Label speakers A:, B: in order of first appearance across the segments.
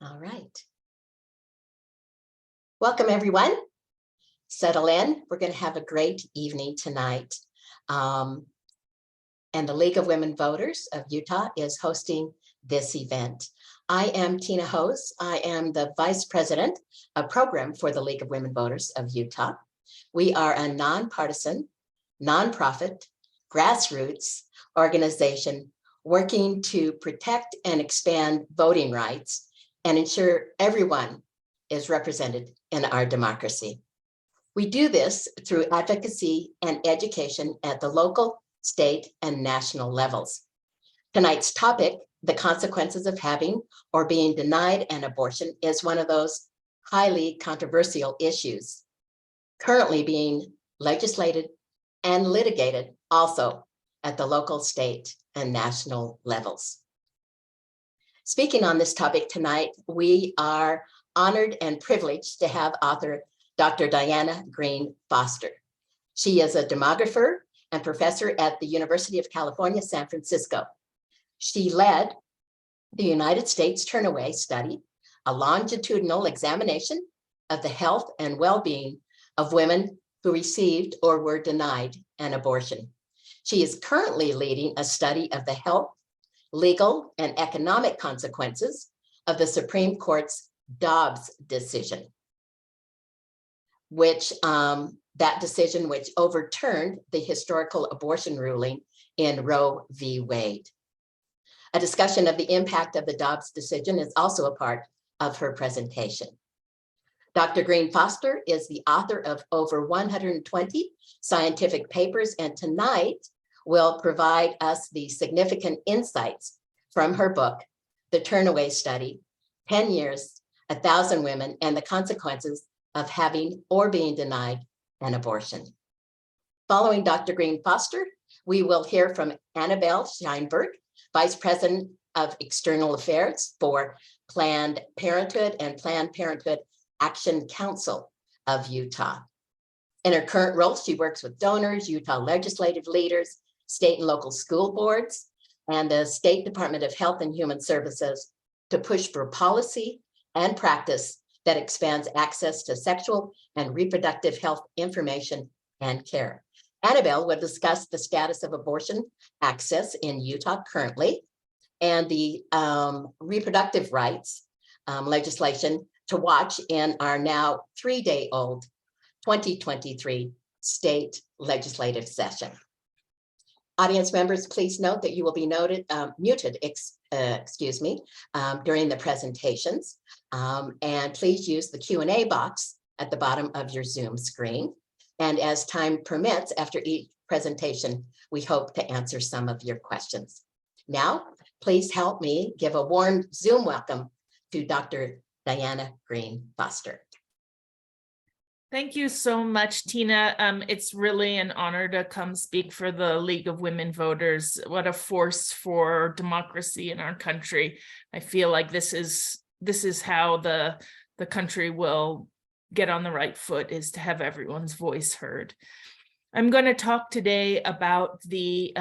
A: All right. Welcome, everyone. Settle in. We're going to have a great evening tonight. And the League of Women Voters of Utah is hosting this event. I am Tina Hose. I am the Vice President of Program for the League of Women Voters of Utah. We are a nonpartisan, nonprofit, grassroots organization working to protect and expand voting rights and ensure everyone is represented in our democracy. We do this through advocacy and education at the local, state, and national levels. Tonight's topic, the consequences of having or being denied an abortion, is one of those highly controversial issues currently being legislated and litigated also at the local, state, and national levels. Speaking on this topic tonight, we are honored and privileged to have author Dr. Diana Greene Foster. She is a demographer and professor at the University of California, San Francisco. She led the United States Turnaway Study, a longitudinal examination of the health and well-being of women who received or were denied an abortion. She is currently leading a study of the health, legal, and economic consequences of the Supreme Court's Dobbs decision, which overturned the historical abortion ruling in Roe v. Wade. A discussion of the impact of the Dobbs decision is also a part of her presentation. Dr. Greene Foster is the author of over 120 scientific papers, and tonight will provide us the significant insights from her book, The Turnaway Study, 10 Years, 1,000 Women, and the Consequences of Having or Being Denied an Abortion. Following Dr. Greene Foster, we will hear from Annabel Sheinberg, Vice President of External Affairs for Planned Parenthood and Planned Parenthood Action Council of Utah. In her current role, she works with donors, Utah legislative leaders, state and local school boards, and the State Department of Health and Human Services to push for policy and practice that expands access to sexual and reproductive health information and care. Annabel will discuss the status of abortion access in Utah currently and the reproductive rights legislation to watch in our now 3-day-old 2023 state legislative session. Audience members, please note that you will be muted during the presentations. And please use the Q&A box at the bottom of your Zoom screen. And as time permits, after each presentation, we hope to answer some of your questions. Now, please help me give a warm Zoom welcome to Dr. Diana Greene Foster.
B: Thank you so much, Tina. It's really an honor to come speak for the League of Women Voters. What a force for democracy in our country. I feel like this is how the country will get on the right foot, is to have everyone's voice heard. I'm going to talk today about the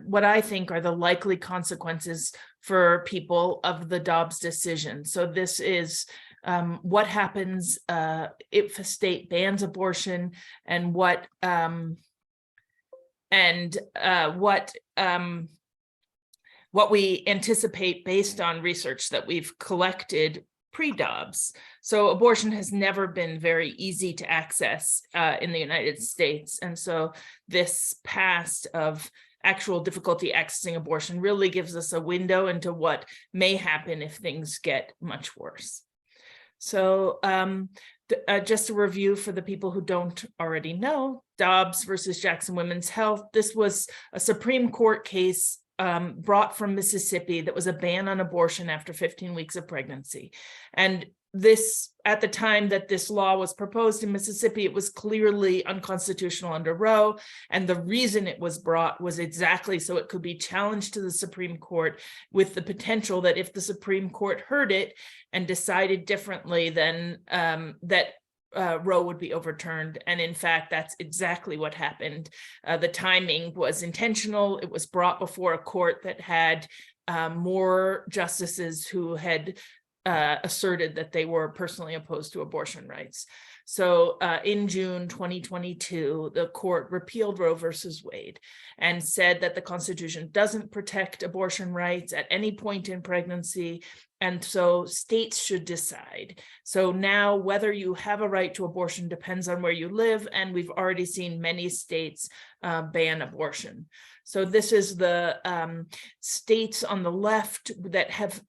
B: what I think are the likely consequences for people of the Dobbs decision. So this is what happens if a state bans abortion, and what we anticipate based on research that we've collected pre-Dobbs. So abortion has never been very easy to access in the United States. And so this past of actual difficulty accessing abortion really gives us a window into what may happen if things get much worse. So just a review for the people who don't already know, Dobbs versus Jackson Women's Health. This was a Supreme Court case brought from Mississippi that was a ban on abortion after 15 weeks of pregnancy. And this, at the time that this law was proposed in Mississippi, it was clearly unconstitutional under Roe. And the reason it was brought was exactly so it could be challenged to the Supreme Court, with the potential that if the Supreme Court heard it and decided differently, then Roe would be overturned. And in fact, that's exactly what happened. The timing was intentional. It was brought before a court that had more justices who had asserted that they were personally opposed to abortion rights. So in June 2022, the court repealed Roe versus Wade and said that the Constitution doesn't protect abortion rights at any point in pregnancy. And so states should decide. So now whether you have a right to abortion depends on where you live. And we've already seen many states ban abortion. So this is the states on the left that have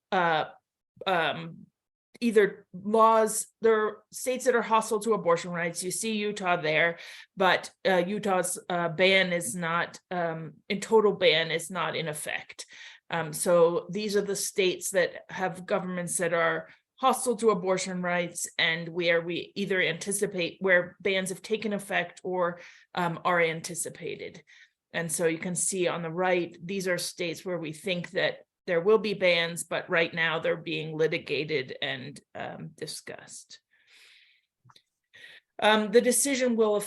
B: either laws, there are states that are hostile to abortion rights. You see Utah there, but Utah's ban is not, in total ban is not in effect. So these are the states that have governments that are hostile to abortion rights and where we either anticipate where bans have taken effect or are anticipated. And so you can see on the right, these are states where we think that there will be bans, but right now they're being litigated and discussed. The decision will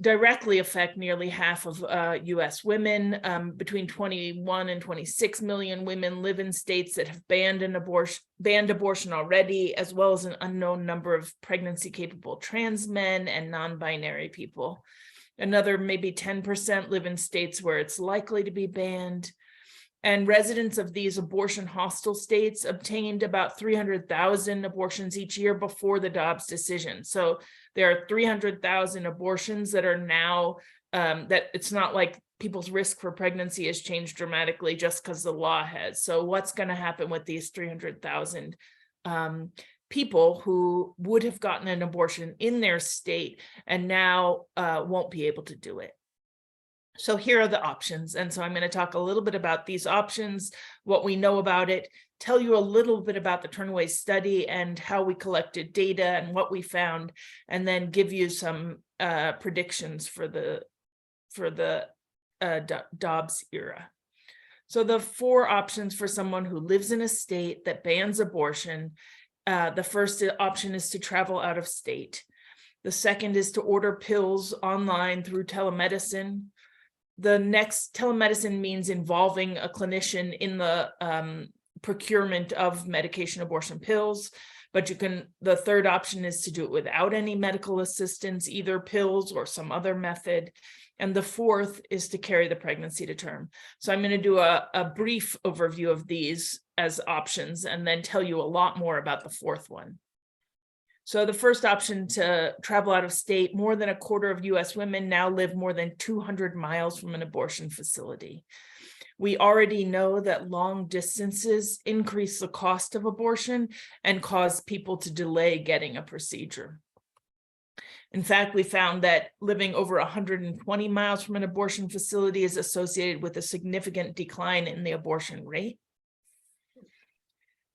B: directly affect nearly half of US women. Between 21 and 26 million women live in states that have banned abortion already, as well as an unknown number of pregnancy-capable trans men and non-binary people. Another maybe 10% live in states where it's likely to be banned. And residents of these abortion hostile states obtained about 300,000 abortions each year before the Dobbs decision. So there are 300,000 abortions that are now, that it's not like people's risk for pregnancy has changed dramatically just because the law has. So what's going to happen with these 300,000 people who would have gotten an abortion in their state and now won't be able to do it? So here are the options. And so I'm going to talk a little bit about these options, what we know about it, tell you a little bit about the Turnaway Study and how we collected data and what we found, and then give you some predictions for the Dobbs era. So the four options for someone who lives in a state that bans abortion, the first option is to travel out of state. The second is to order pills online through telemedicine. The next, telemedicine means involving a clinician in the procurement of medication abortion pills, but the third option is to do it without any medical assistance, either pills or some other method. And the fourth is to carry the pregnancy to term. So I'm going to do a brief overview of these as options and then tell you a lot more about the fourth one. So the first option, to travel out of state, more than a quarter of US women now live more than 200 miles from an abortion facility. We already know that long distances increase the cost of abortion and cause people to delay getting a procedure. In fact, we found that living over 120 miles from an abortion facility is associated with a significant decline in the abortion rate.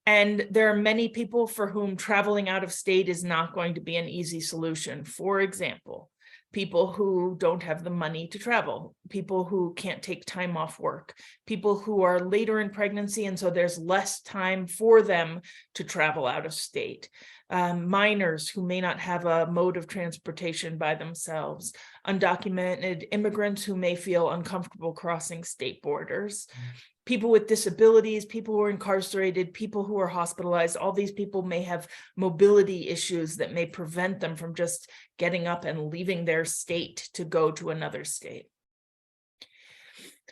B: And there are many people for whom traveling out of state is not going to be an easy solution. For example, people who don't have the money to travel, people who can't take time off work, people who are later in pregnancy, and so there's less time for them to travel out of state. Minors who may not have a mode of transportation by themselves, undocumented immigrants who may feel uncomfortable crossing state borders. People with disabilities, people who are incarcerated, people who are hospitalized, all these people may have mobility issues that may prevent them from just getting up and leaving their state to go to another state.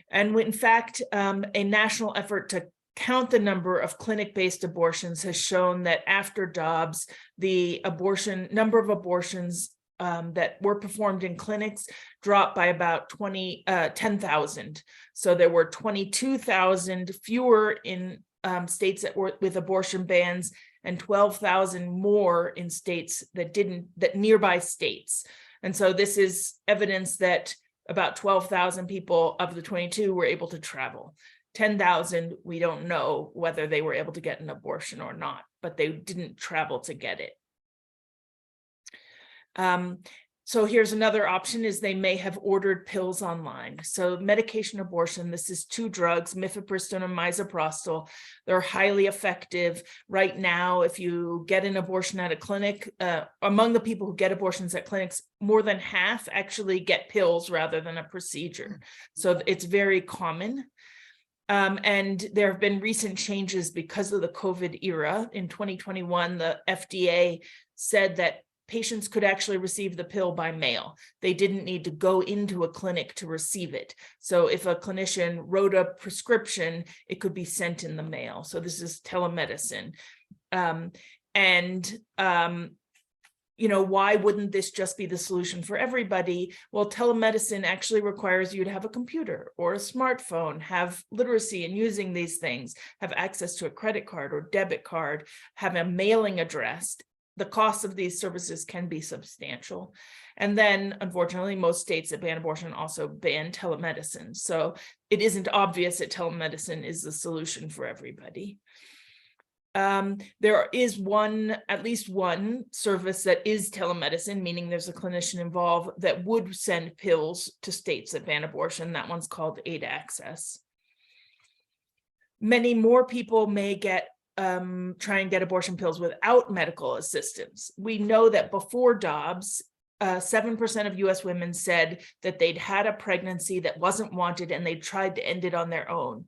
B: And in fact, a national effort to count the number of clinic-based abortions has shown that after Dobbs, the number of abortions that were performed in clinics dropped by about 10,000. So there were 22,000 fewer in states that were with abortion bans and 12,000 more in states that nearby states. And so this is evidence that about 12,000 people of the 22 were able to travel. 10,000, we don't know whether they were able to get an abortion or not, but they didn't travel to get it. So here's another option, is they may have ordered pills online. So medication abortion, this is two drugs, mifepristone and misoprostol. They're highly effective. Right now, if you get an abortion at a clinic, among the people who get abortions at clinics, more than half actually get pills rather than a procedure. So it's very common. And there have been recent changes because of the COVID era. In 2021, the FDA said that patients could actually receive the pill by mail. They didn't need to go into a clinic to receive it. So if a clinician wrote a prescription, it could be sent in the mail. So this is telemedicine. You know, why wouldn't this just be the solution for everybody? Well, telemedicine actually requires you to have a computer or a smartphone, have literacy in using these things, have access to a credit card or debit card, have a mailing address. The cost of these services can be substantial. And then, unfortunately, most states that ban abortion also ban telemedicine. So it isn't obvious that telemedicine is the solution for everybody. There is at least one service that is telemedicine, meaning there's a clinician involved that would send pills to states that ban abortion. That one's called Aid Access. Many more people may try and get abortion pills without medical assistance. We know that before Dobbs, 7% of US women said that they'd had a pregnancy that wasn't wanted and they tried to end it on their own.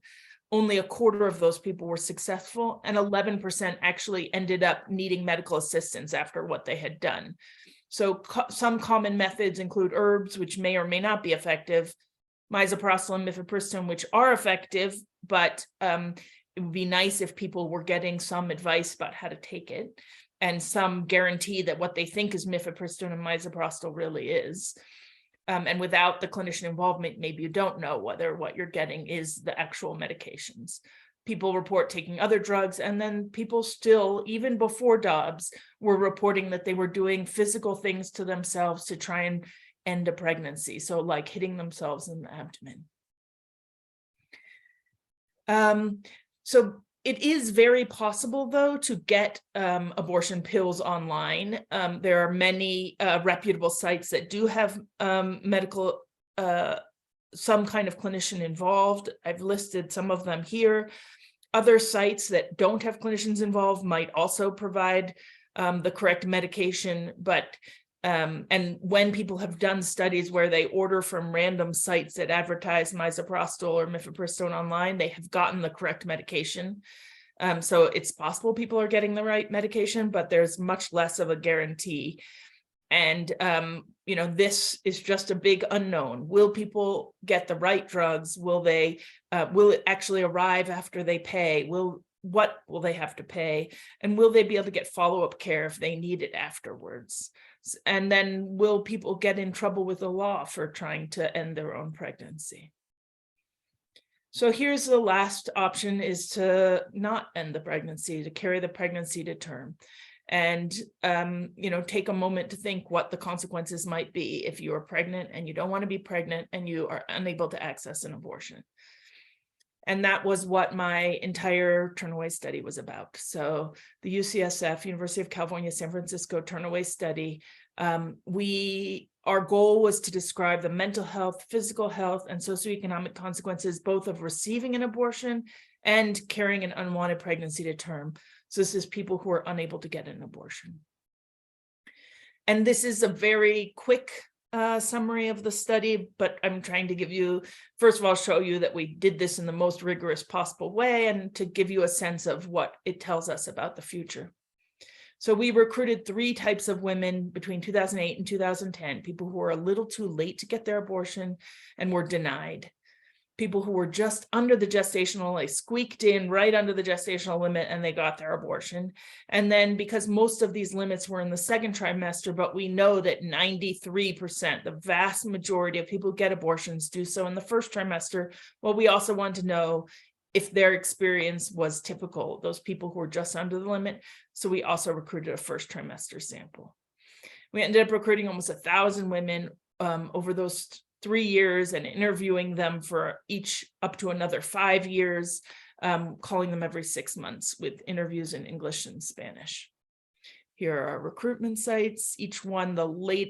B: Only a quarter of those people were successful, and 11% actually ended up needing medical assistance after what they had done. So some common methods include herbs, which may or may not be effective, misoprostol and mifepristone, which are effective, but it would be nice if people were getting some advice about how to take it and some guarantee that what they think is mifepristone and misoprostol really is. And without the clinician involvement, maybe you don't know whether what you're getting is the actual medications. People report taking other drugs, and then people still, even before Dobbs, were reporting that they were doing physical things to themselves to try and end a pregnancy. So like hitting themselves in the abdomen. So it is very possible, though, to get abortion pills online. There are many reputable sites that do have medical, some kind of clinician involved. I've listed some of them here. Other sites that don't have clinicians involved might also provide the correct medication, but and when people have done studies where they order from random sites that advertise misoprostol or mifepristone online, they have gotten the correct medication. So it's possible people are getting the right medication, but there's much less of a guarantee. And, you know, this is just a big unknown. Will people get the right drugs? Will it actually arrive after they pay? What will they have to pay? And will they be able to get follow-up care if they need it afterwards? And then will people get in trouble with the law for trying to end their own pregnancy? So here's the last option, is to not end the pregnancy, to carry the pregnancy to term. And, you know, take a moment to think what the consequences might be if you are pregnant and you don't want to be pregnant and you are unable to access an abortion. And that was what my entire Turnaway study was about. So the UCSF, University of California, San Francisco Turnaway Study, our goal was to describe the mental health, physical health, and socioeconomic consequences, both of receiving an abortion and carrying an unwanted pregnancy to term. So this is people who are unable to get an abortion. And this is a very quick summary of the study, but I'm trying to give you, first of all, show you that we did this in the most rigorous possible way and to give you a sense of what it tells us about the future. So we recruited 3 types of women between 2008 and 2010, people who were a little too late to get their abortion and were denied. People who were just under the gestational, they squeaked in right under the gestational limit and they got their abortion. And then because most of these limits were in the 2nd trimester, but we know that 93%, the vast majority of people who get abortions do so in the 1st trimester. Well, we also want to know if their experience was typical, those people who were just under the limit. So we also recruited a 1st trimester sample. We ended up recruiting almost 1,000 women over those 3 years and interviewing them for each up to another 5 years, calling them every 6 months with interviews in English and Spanish. Here are our recruitment sites, each one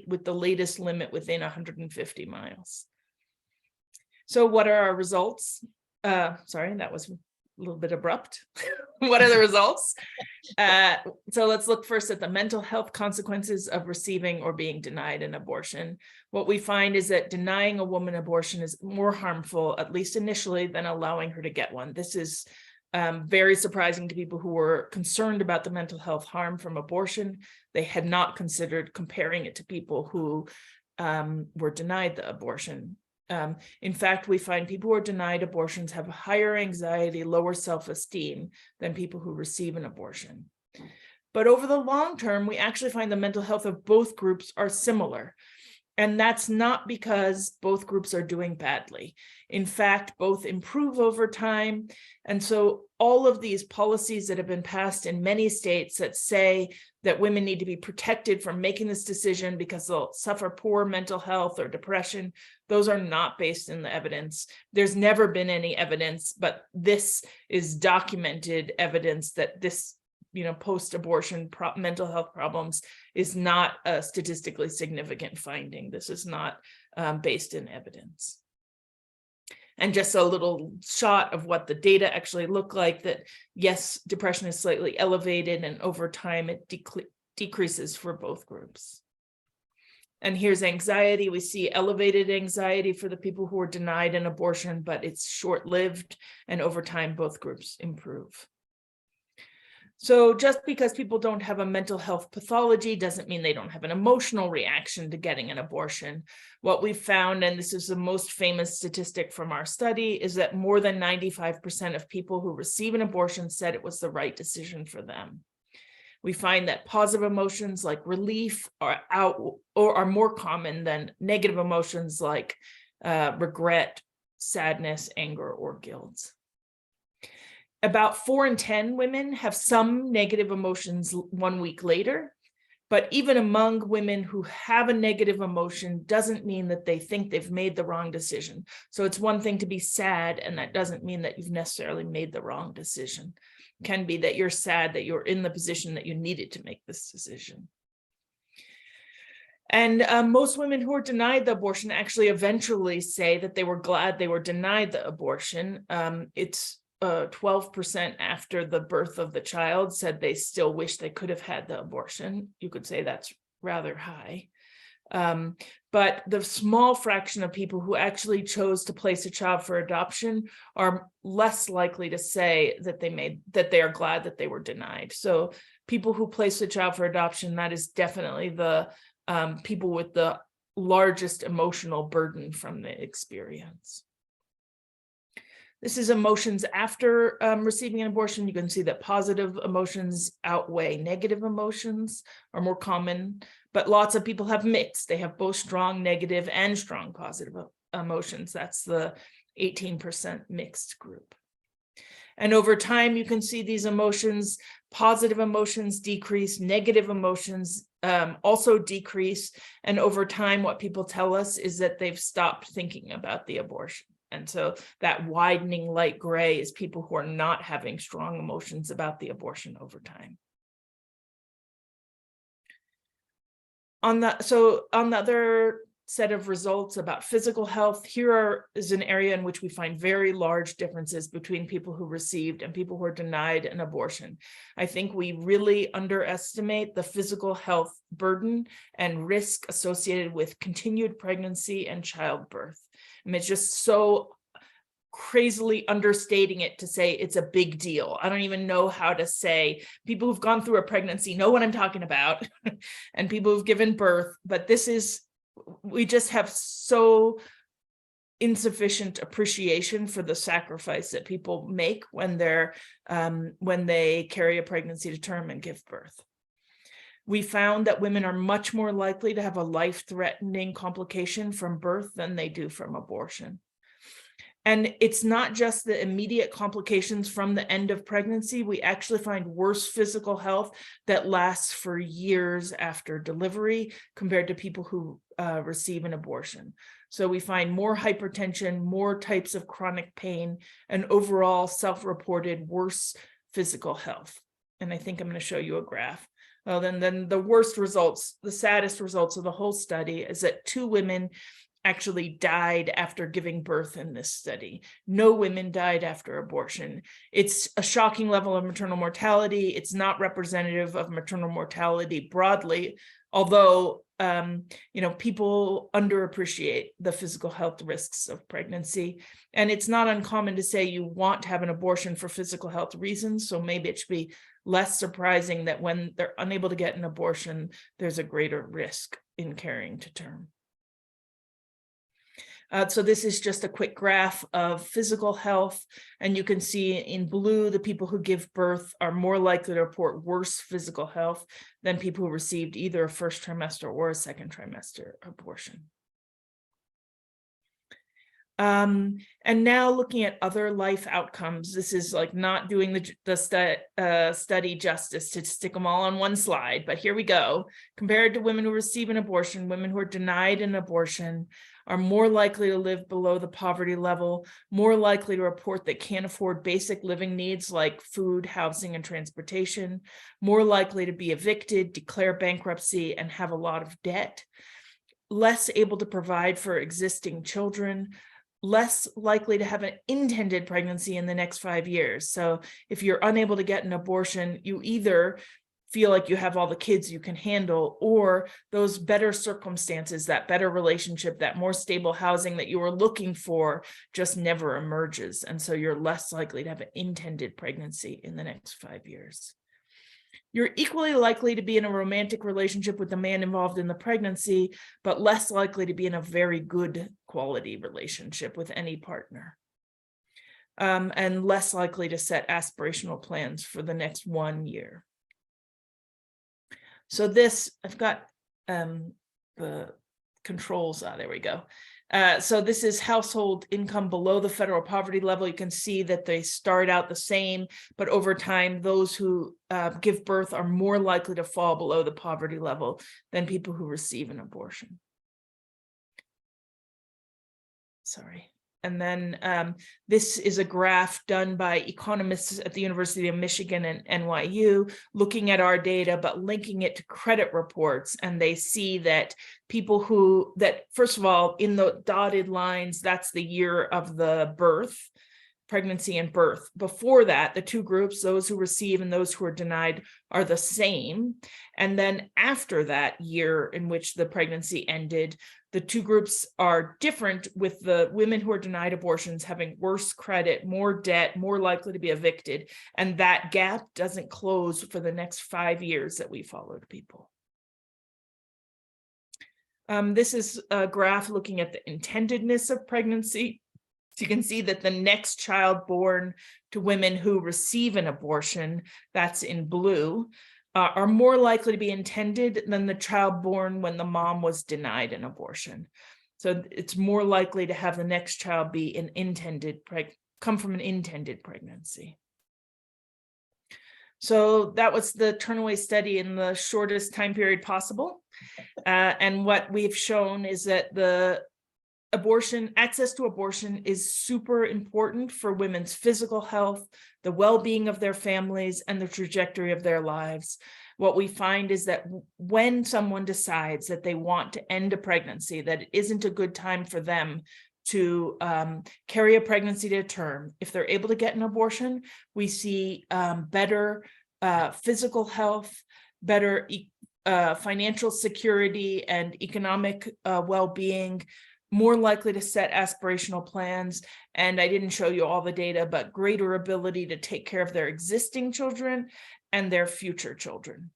B: with the latest limit within 150 miles. So what are our results? Sorry, that was little bit abrupt. What are the results? So let's look first at the mental health consequences of receiving or being denied an abortion. What we find is that denying a woman abortion is more harmful, at least initially, than allowing her to get one. This is very surprising to people who were concerned about the mental health harm from abortion. They had not considered comparing it to people who were denied the abortion. In fact, we find people who are denied abortions have higher anxiety, lower self-esteem than people who receive an abortion. But over the long term, we actually find the mental health of both groups are similar. And that's not because both groups are doing badly. In fact, both improve over time. And so all of these policies that have been passed in many states that say that women need to be protected from making this decision because they'll suffer poor mental health or depression, those are not based in the evidence. There's never been any evidence, but this is documented evidence that this, post-abortion mental health problems is not a statistically significant finding. This is not based in evidence. And just a little shot of what the data actually look like, that yes, depression is slightly elevated, and over time it decreases for both groups. And here's anxiety. We see elevated anxiety for the people who are denied an abortion, but it's short-lived, and over time both groups improve. So just because people don't have a mental health pathology doesn't mean they don't have an emotional reaction to getting an abortion. What we've found, and this is the most famous statistic from our study, is that more than 95% of people who receive an abortion said it was the right decision for them. We find that positive emotions like relief are more common than negative emotions like regret, sadness, anger, or guilt. About 4 in 10 women have some negative emotions 1 week later, but even among women who have a negative emotion doesn't mean that they think they've made the wrong decision. So it's one thing to be sad, and that doesn't mean that you've necessarily made the wrong decision. It can be that you're sad that you're in the position that you needed to make this decision. And most women who are denied the abortion actually eventually say that they were glad they were denied the abortion. It's 12% after the birth of the child said they still wish they could have had the abortion. You could say that's rather high. But the small fraction of people who actually chose to place a child for adoption are less likely to say that they are glad that they were denied. So people who place a child for adoption, that is definitely the people with the largest emotional burden from the experience. This is emotions after receiving an abortion. You can see that positive emotions outweigh negative emotions, are more common, but lots of people have mixed. They have both strong negative and strong positive emotions. That's the 18% mixed group. And over time, you can see these emotions, positive emotions decrease, negative emotions also decrease. And over time, what people tell us is that they've stopped thinking about the abortion. And so that widening light gray is people who are not having strong emotions about the abortion over time. On the other set of results about physical health, is an area in which we find very large differences between people who received and people who are denied an abortion. I think we really underestimate the physical health burden and risk associated with continued pregnancy and childbirth. I mean, it's just so crazily understating it to say it's a big deal. I don't even know how to say. People who've gone through a pregnancy know what I'm talking about, and people who've given birth, but we just have so insufficient appreciation for the sacrifice that people make when they carry a pregnancy to term and give birth. We found that women are much more likely to have a life-threatening complication from birth than they do from abortion. And it's not just the immediate complications from the end of pregnancy. We actually find worse physical health that lasts for years after delivery compared to people who receive an abortion. So we find more hypertension, more types of chronic pain, and overall self-reported worse physical health. And I think I'm going to show you a graph. Well, then the worst results, the saddest results of the whole study is that 2 women actually died after giving birth in this study. No women died after abortion. It's a shocking level of maternal mortality. It's not representative of maternal mortality broadly, although people underappreciate the physical health risks of pregnancy. And it's not uncommon to say you want to have an abortion for physical health reasons. So maybe it should be less surprising that when they're unable to get an abortion, there's a greater risk in carrying to term. So this is just a quick graph of physical health, and you can see in blue, the people who give birth are more likely to report worse physical health than people who received either a first trimester or a second trimester abortion. And now looking at other life outcomes, this is like not doing the study justice to stick them all on one slide, but here we go. Compared to women who receive an abortion, women who are denied an abortion are more likely to live below the poverty level, more likely to report they can't afford basic living needs like food, housing, and transportation, more likely to be evicted, declare bankruptcy, and have a lot of debt, less able to provide for existing children, less likely to have an intended pregnancy in the next 5 years. So if you're unable to get an abortion, you either feel like you have all the kids you can handle, or those better circumstances, that better relationship, that more stable housing that you were looking for just never emerges. And so you're less likely to have an intended pregnancy in the next 5 years. You're equally likely to be in a romantic relationship with the man involved in the pregnancy, but less likely to be in a very good quality relationship with any partner. And less likely to set aspirational plans for the next 1 year. So this, I've got the controls, there we go. So this is household income below the federal poverty level. You can see that they start out the same, but over time, those who give birth are more likely to fall below the poverty level than people who receive an abortion. Sorry. And then this is a graph done by economists at the University of Michigan and NYU, looking at our data, but linking it to credit reports. And they see that people first of all, in the dotted lines, that's the year of the birth, pregnancy and birth. Before that, the two groups, those who receive and those who are denied, are the same. And then after that year in which the pregnancy ended, the two groups are different, with the women who are denied abortions having worse credit, more debt, more likely to be evicted. And that gap doesn't close for the next 5 years that we followed people. This is a graph looking at the intendedness of pregnancy. So you can see that the next child born to women who receive an abortion, that's in blue, are more likely to be intended than the child born when the mom was denied an abortion. So it's more likely to have the next child be an come from an intended pregnancy. So that was the Turnaway study in the shortest time period possible. And what we've shown is that the access to abortion is super important for women's physical health, the well-being of their families, and the trajectory of their lives. What we find is that when someone decides that they want to end a pregnancy, that it isn't a good time for them to carry a pregnancy to term, if they're able to get an abortion, we see better physical health, better financial security and economic well-being, more likely to set aspirational plans, and I didn't show you all the data, but greater ability to take care of their existing children and their future children.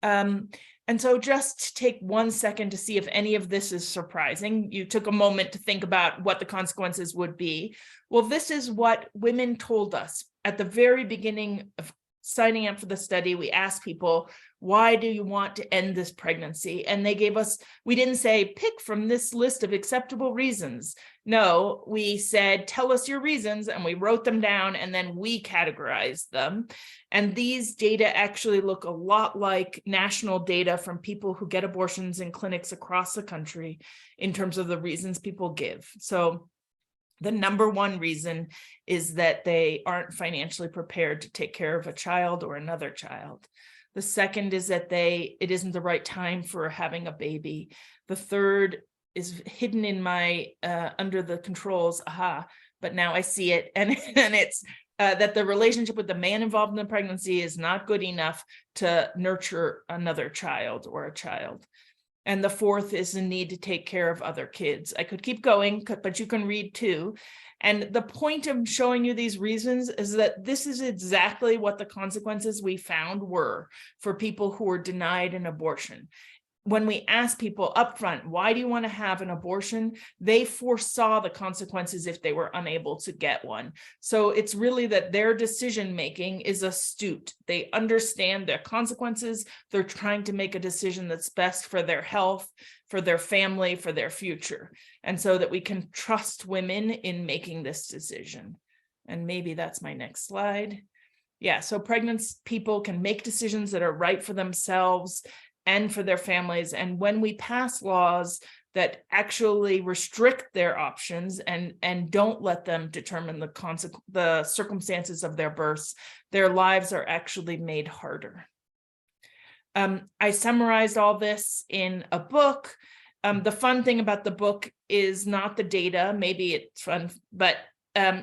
B: And so just take 1 second to see if any of this is surprising. You took a moment to think about what the consequences would be. Well, this is what women told us at the very beginning of signing up for the study. We asked people, why do you want to end this pregnancy? And they gave us, we didn't say, pick from this list of acceptable reasons. No, we said, tell us your reasons, and we wrote them down, and then we categorized them. And these data actually look a lot like national data from people who get abortions in clinics across the country in terms of the reasons people give. So the number one reason is that they aren't financially prepared to take care of a child or another child. The second is that it isn't the right time for having a baby. The third is hidden in my under the controls, but now I see it, and it's that the relationship with the man involved in the pregnancy is not good enough to nurture another child or a child. And the fourth is the need to take care of other kids. I could keep going, but you can read too. And the point of showing you these reasons is that this is exactly what the consequences we found were for people who were denied an abortion. When we ask people upfront, why do you want to have an abortion? They foresaw the consequences if they were unable to get one. So it's really that their decision-making is astute. They understand their consequences. They're trying to make a decision that's best for their health, for their family, for their future. And so that we can trust women in making this decision. And maybe that's my next slide. Yeah, so pregnant people can make decisions that are right for themselves and for their families. And when we pass laws that actually restrict their options and don't let them determine the circumstances of their births, their lives are actually made harder. I summarized all this in a book. The fun thing about the book is not the data, maybe it's fun, but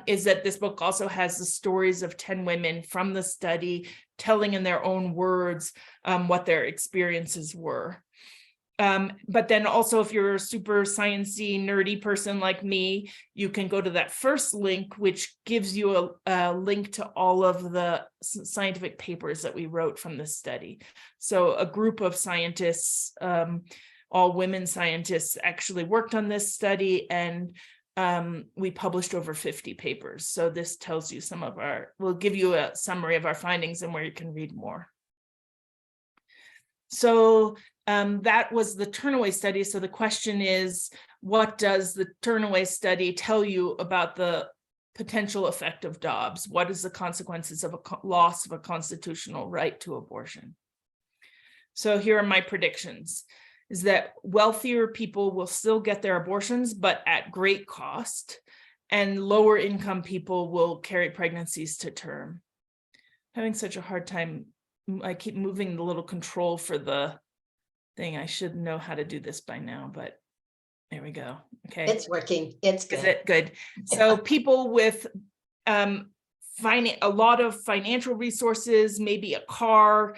B: is that this book also has the stories of 10 women from the study telling in their own words what their experiences were. But then also, if you're a super sciencey, nerdy person like me, you can go to that first link, which gives you a link to all of the scientific papers that we wrote from this study. So a group of scientists, all women scientists, actually worked on this study, and we published over 50 papers. So this tells you we'll give you a summary of our findings and where you can read more. So that was the Turnaway Study. So the question is, what does the Turnaway Study tell you about the potential effect of Dobbs? What is the consequences of a loss of a constitutional right to abortion? So here are my predictions. Is that wealthier people will still get their abortions, but at great cost, and lower income people will carry pregnancies to term. Having such a hard time, I keep moving the little control for the thing. I should know how to do this by now, but there we go. Okay.
A: It's working. It's good.
B: Is it good? So people with a lot of financial resources, maybe a car,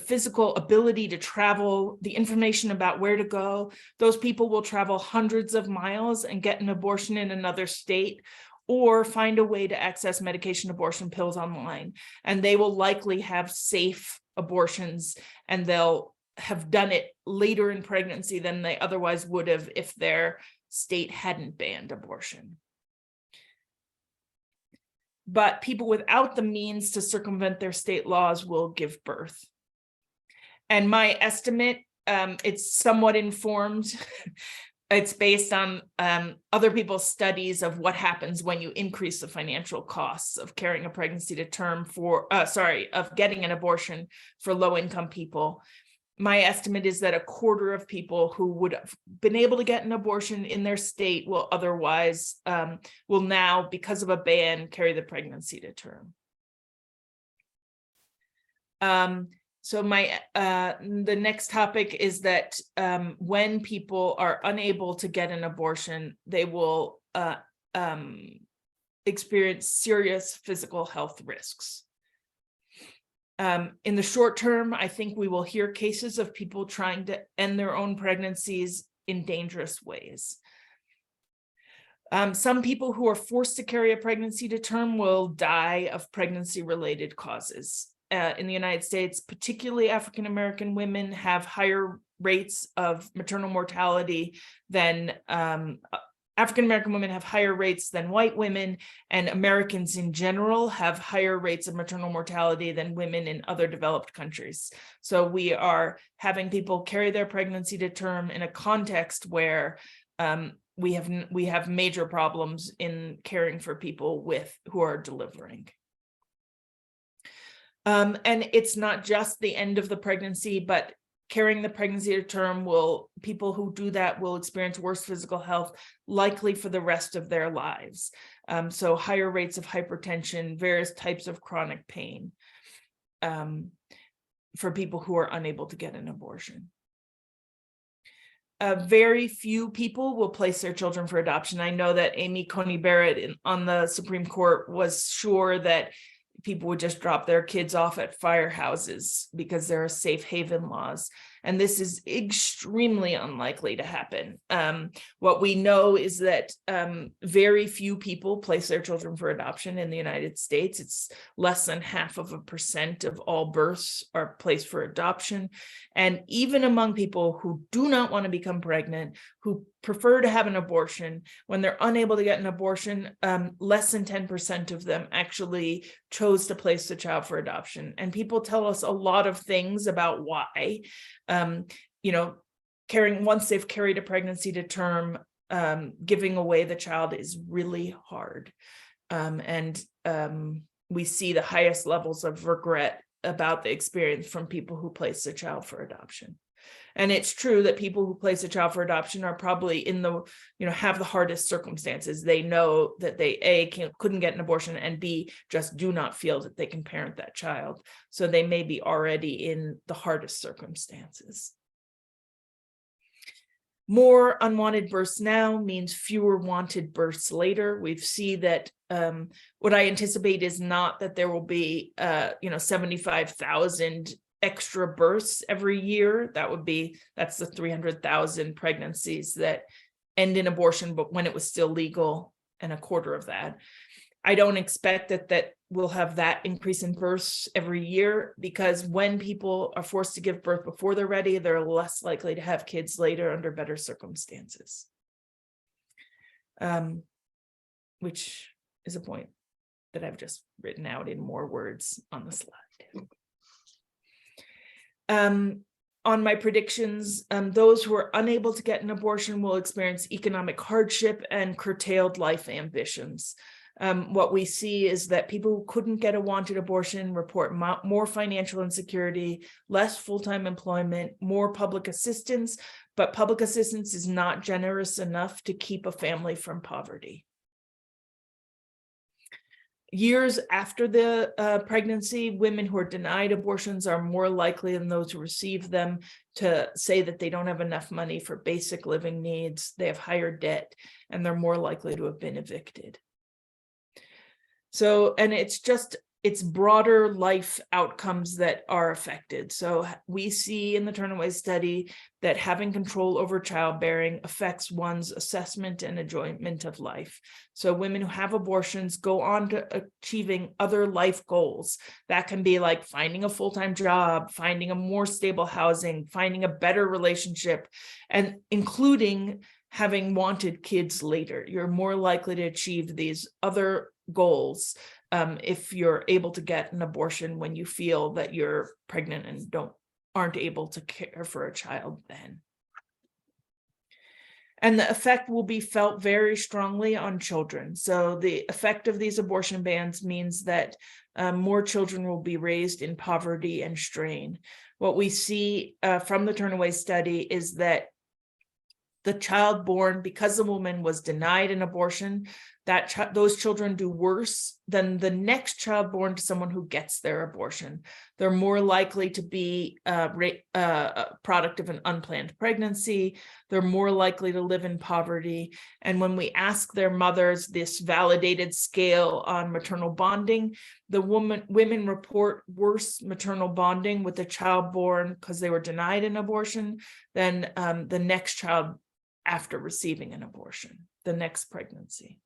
B: physical ability to travel, the information about where to go, those people will travel hundreds of miles and get an abortion in another state, or find a way to access medication abortion pills online. And they will likely have safe abortions, and they'll have done it later in pregnancy than they otherwise would have if their state hadn't banned abortion. But people without the means to circumvent their state laws will give birth. And my estimate, it's somewhat informed. It's based on other people's studies of what happens when you increase the financial costs of carrying a pregnancy to term of getting an abortion for low-income people. My estimate is that a quarter of people who would have been able to get an abortion in their state will otherwise, will now, because of a ban, carry the pregnancy to term. So the next topic is that when people are unable to get an abortion, they will experience serious physical health risks. In the short term, I think we will hear cases of people trying to end their own pregnancies in dangerous ways. Some people who are forced to carry a pregnancy to term will die of pregnancy-related causes. In the United States, particularly African-American women have higher rates of maternal mortality than African-American women have higher rates than white women, and Americans in general have higher rates of maternal mortality than women in other developed countries. So we are having people carry their pregnancy to term in a context where we have major problems in caring for people who are delivering. And it's not just the end of the pregnancy, but carrying the pregnancy to term people who do that will experience worse physical health, likely for the rest of their lives. So higher rates of hypertension, various types of chronic pain. for people who are unable to get an abortion. Very few people will place their children for adoption. I know that Amy Coney Barrett on the Supreme Court was sure that people would just drop their kids off at firehouses because there are safe haven laws. And this is extremely unlikely to happen. What we know is that very few people place their children for adoption in the United States. It's less than 0.5% of all births are placed for adoption. And even among people who do not want to become pregnant, who prefer to have an abortion, when they're unable to get an abortion, less than 10% of them actually chose to place the child for adoption. And people tell us a lot of things about why. Once they've carried a pregnancy to term, giving away the child is really hard. We see the highest levels of regret about the experience from people who place the child for adoption. And it's true that people who place a child for adoption are probably have the hardest circumstances. They know that they couldn't get an abortion, and B, just do not feel that they can parent that child. So they may be already in the hardest circumstances. More unwanted births now means fewer wanted births later. We've seen that what I anticipate is not that there will be 75,000 extra births every year. That's the 300,000 pregnancies that end in abortion, but when it was still legal, and 1/4 of that. I don't expect that we'll have that increase in births every year, because when people are forced to give birth before they're ready, they're less likely to have kids later under better circumstances. Which is a point that I've just written out in more words on the slide. On my predictions, those who are unable to get an abortion will experience economic hardship and curtailed life ambitions. What we see is that people who couldn't get a wanted abortion report more financial insecurity, less full-time employment, more public assistance, but public assistance is not generous enough to keep a family from poverty. Years after the pregnancy, women who are denied abortions are more likely than those who receive them to say that they don't have enough money for basic living needs, they have higher debt, and they're more likely to have been evicted. So, and it's broader life outcomes that are affected. So we see in the Turnaway Study that having control over childbearing affects one's assessment and enjoyment of life. So women who have abortions go on to achieving other life goals. That can be like finding a full-time job, finding a more stable housing, finding a better relationship, and including having wanted kids later. You're more likely to achieve these other goals if you're able to get an abortion when you feel that you're pregnant and aren't able to care for a child then. And the effect will be felt very strongly on children. So the effect of these abortion bans means that more children will be raised in poverty and strain. What we see from the Turnaway Study is that the child born because the woman was denied an abortion, those children do worse than the next child born to someone who gets their abortion. They're more likely to be a product of an unplanned pregnancy. They're more likely to live in poverty. And when we ask their mothers this validated scale on maternal bonding, women report worse maternal bonding with the child born because they were denied an abortion than the next child after receiving an abortion, the next pregnancy.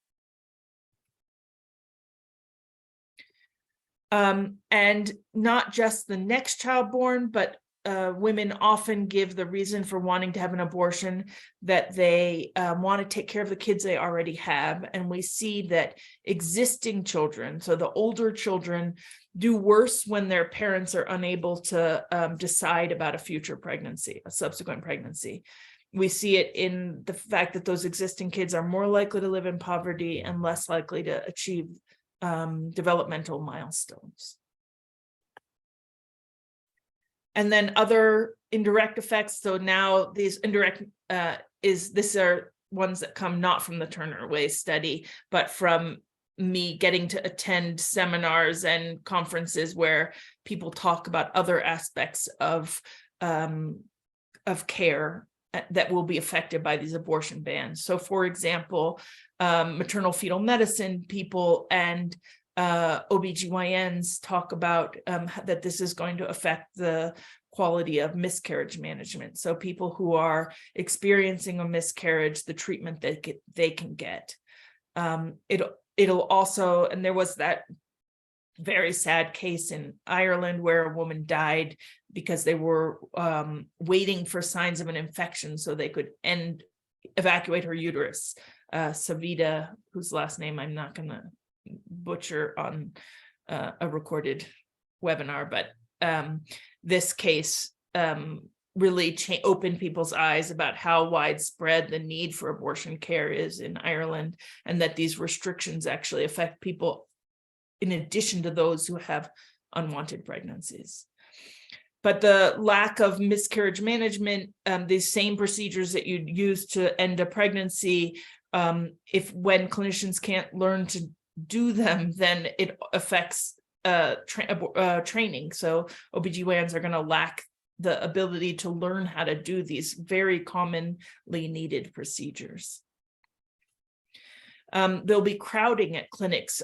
B: And not just the next child born, but women often give the reason for wanting to have an abortion that they want to take care of the kids they already have. And we see that existing children, so the older children, do worse when their parents are unable to decide about a future pregnancy, a subsequent pregnancy. We see it in the fact that those existing kids are more likely to live in poverty and less likely to achieve developmental milestones. And then other indirect effects. So now these indirect these are ones that come not from the Turnaway Study, but from me getting to attend seminars and conferences where people talk about other aspects of care that will be affected by these abortion bans. So, for example, maternal fetal medicine people and OBGYNs talk about that this is going to affect the quality of miscarriage management. So people who are experiencing a miscarriage, the treatment that they can get. It'll also, and there was that very sad case in Ireland where a woman died because they were waiting for signs of an infection so they could evacuate her uterus. Savita, whose last name I'm not going to butcher on a recorded webinar, but this case really opened people's eyes about how widespread the need for abortion care is in Ireland, and that these restrictions actually affect people in addition to those who have unwanted pregnancies. But the lack of miscarriage management, these same procedures that you'd use to end a pregnancy, when clinicians can't learn to do them, then it affects training. So OBGYNs are going to lack the ability to learn how to do these very commonly needed procedures. There'll be crowding at clinics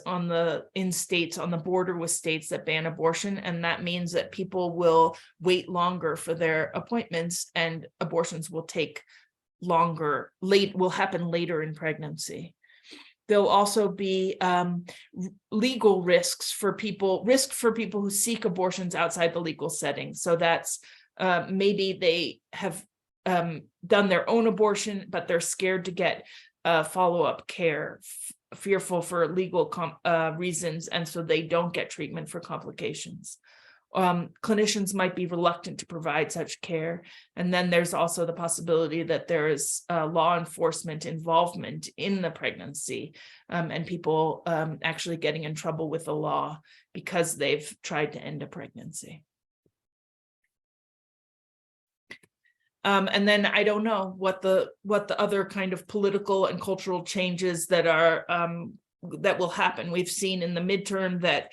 B: in states on the border with states that ban abortion, and that means that people will wait longer for their appointments, and abortions will take longer, will happen later in pregnancy. There'll also be legal risks for people who seek abortions outside the legal setting. So that's maybe they have done their own abortion, but they're scared to get follow-up care, fearful for legal reasons, and so they don't get treatment for complications. Clinicians might be reluctant to provide such care. And then there's also the possibility that there is law enforcement involvement in the pregnancy, and people actually getting in trouble with the law because they've tried to end a pregnancy. And then I don't know what the other kind of political and cultural changes that are that will happen. We've seen in the midterm that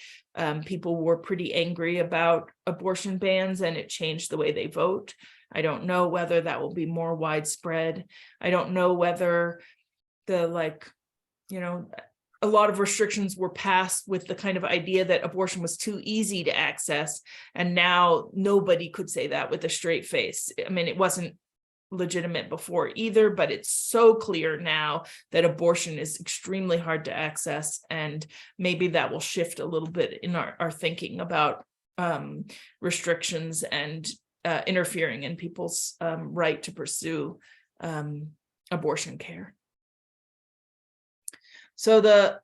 B: people were pretty angry about abortion bans, and it changed the way they vote. I don't know whether that will be more widespread. I don't know whether a lot of restrictions were passed with the kind of idea that abortion was too easy to access, and now nobody could say that with a straight face. I mean, it wasn't legitimate before either, but it's so clear now that abortion is extremely hard to access, and maybe that will shift a little bit in our thinking about restrictions and interfering in people's right to pursue abortion care. So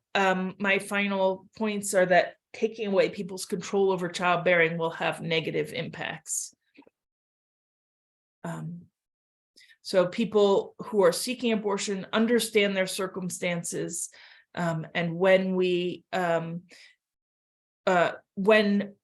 B: my final points are that taking away people's control over childbearing will have negative impacts. So people who are seeking abortion understand their circumstances, and when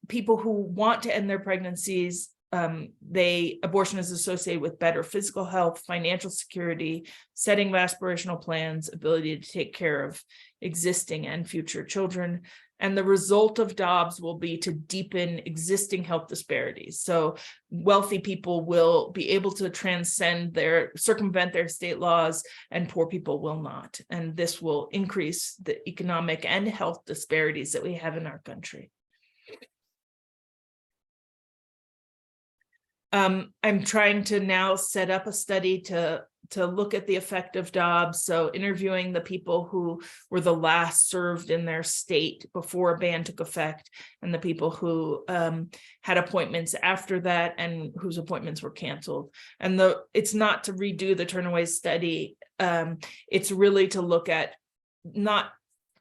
B: people who want to end their pregnancies, abortion is associated with better physical health, financial security, setting of aspirational plans, ability to take care of existing and future children. And the result of Dobbs will be to deepen existing health disparities. So wealthy people will be able to circumvent their state laws, and poor people will not. And this will increase the economic and health disparities that we have in our country. I'm trying to now set up a study to look at the effect of Dobbs. So interviewing the people who were the last served in their state before a ban took effect, and the people who had appointments after that and whose appointments were canceled. And it's not to redo the Turnaway Study. It's really to look at not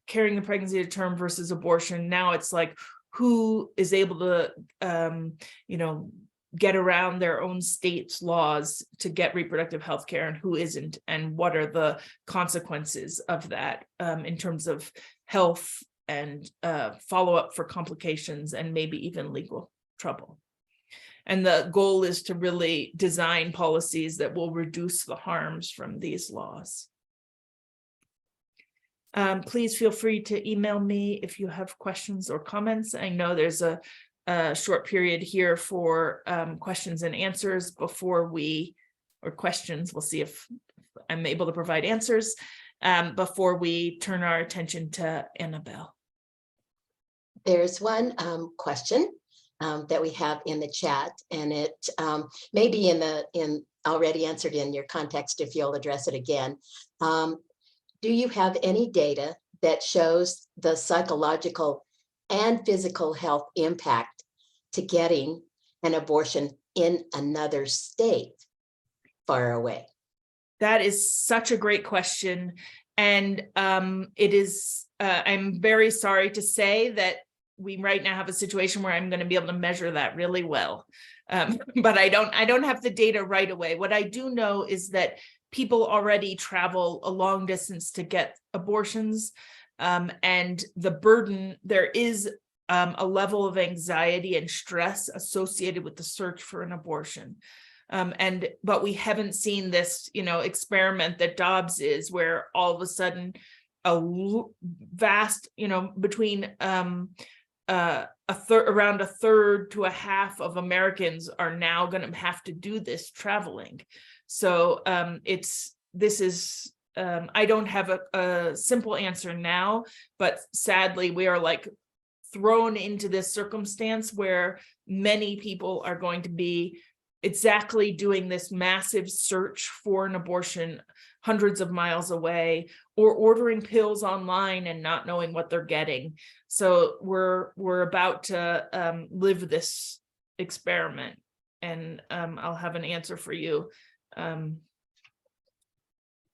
B: carrying the pregnancy to term versus abortion. Now it's like, who is able to, get around their own state's laws to get reproductive health care, and who isn't, and what are the consequences of that in terms of health and follow-up for complications and maybe even legal trouble. And the goal is to really design policies that will reduce the harms from these laws. Please feel free to email me if you have questions or comments. I know there's a short period here for questions and answers questions. We'll see if I'm able to provide answers before we turn our attention to Annabel.
A: There's one question that we have in the chat, and it may be already answered in your context if you'll address it again. Do you have any data that shows the psychological and physical health impact to getting an abortion in another state far away?
B: That is such a great question. And it is, I'm very sorry to say that we right now have a situation where I'm going to be able to measure that really well. But I don't have the data right away. What I do know is that people already travel a long distance to get abortions. And the burden, there is a level of anxiety and stress associated with the search for an abortion. But we haven't seen this, experiment that Dobbs is, where all of a sudden a vast, between around a third to a half of Americans are now going to have to do this traveling. So I don't have a simple answer now, but sadly we are like thrown into this circumstance where many people are going to be exactly doing this massive search for an abortion hundreds of miles away, or ordering pills online and not knowing what they're getting. So we're about to live this experiment, and I'll have an answer for you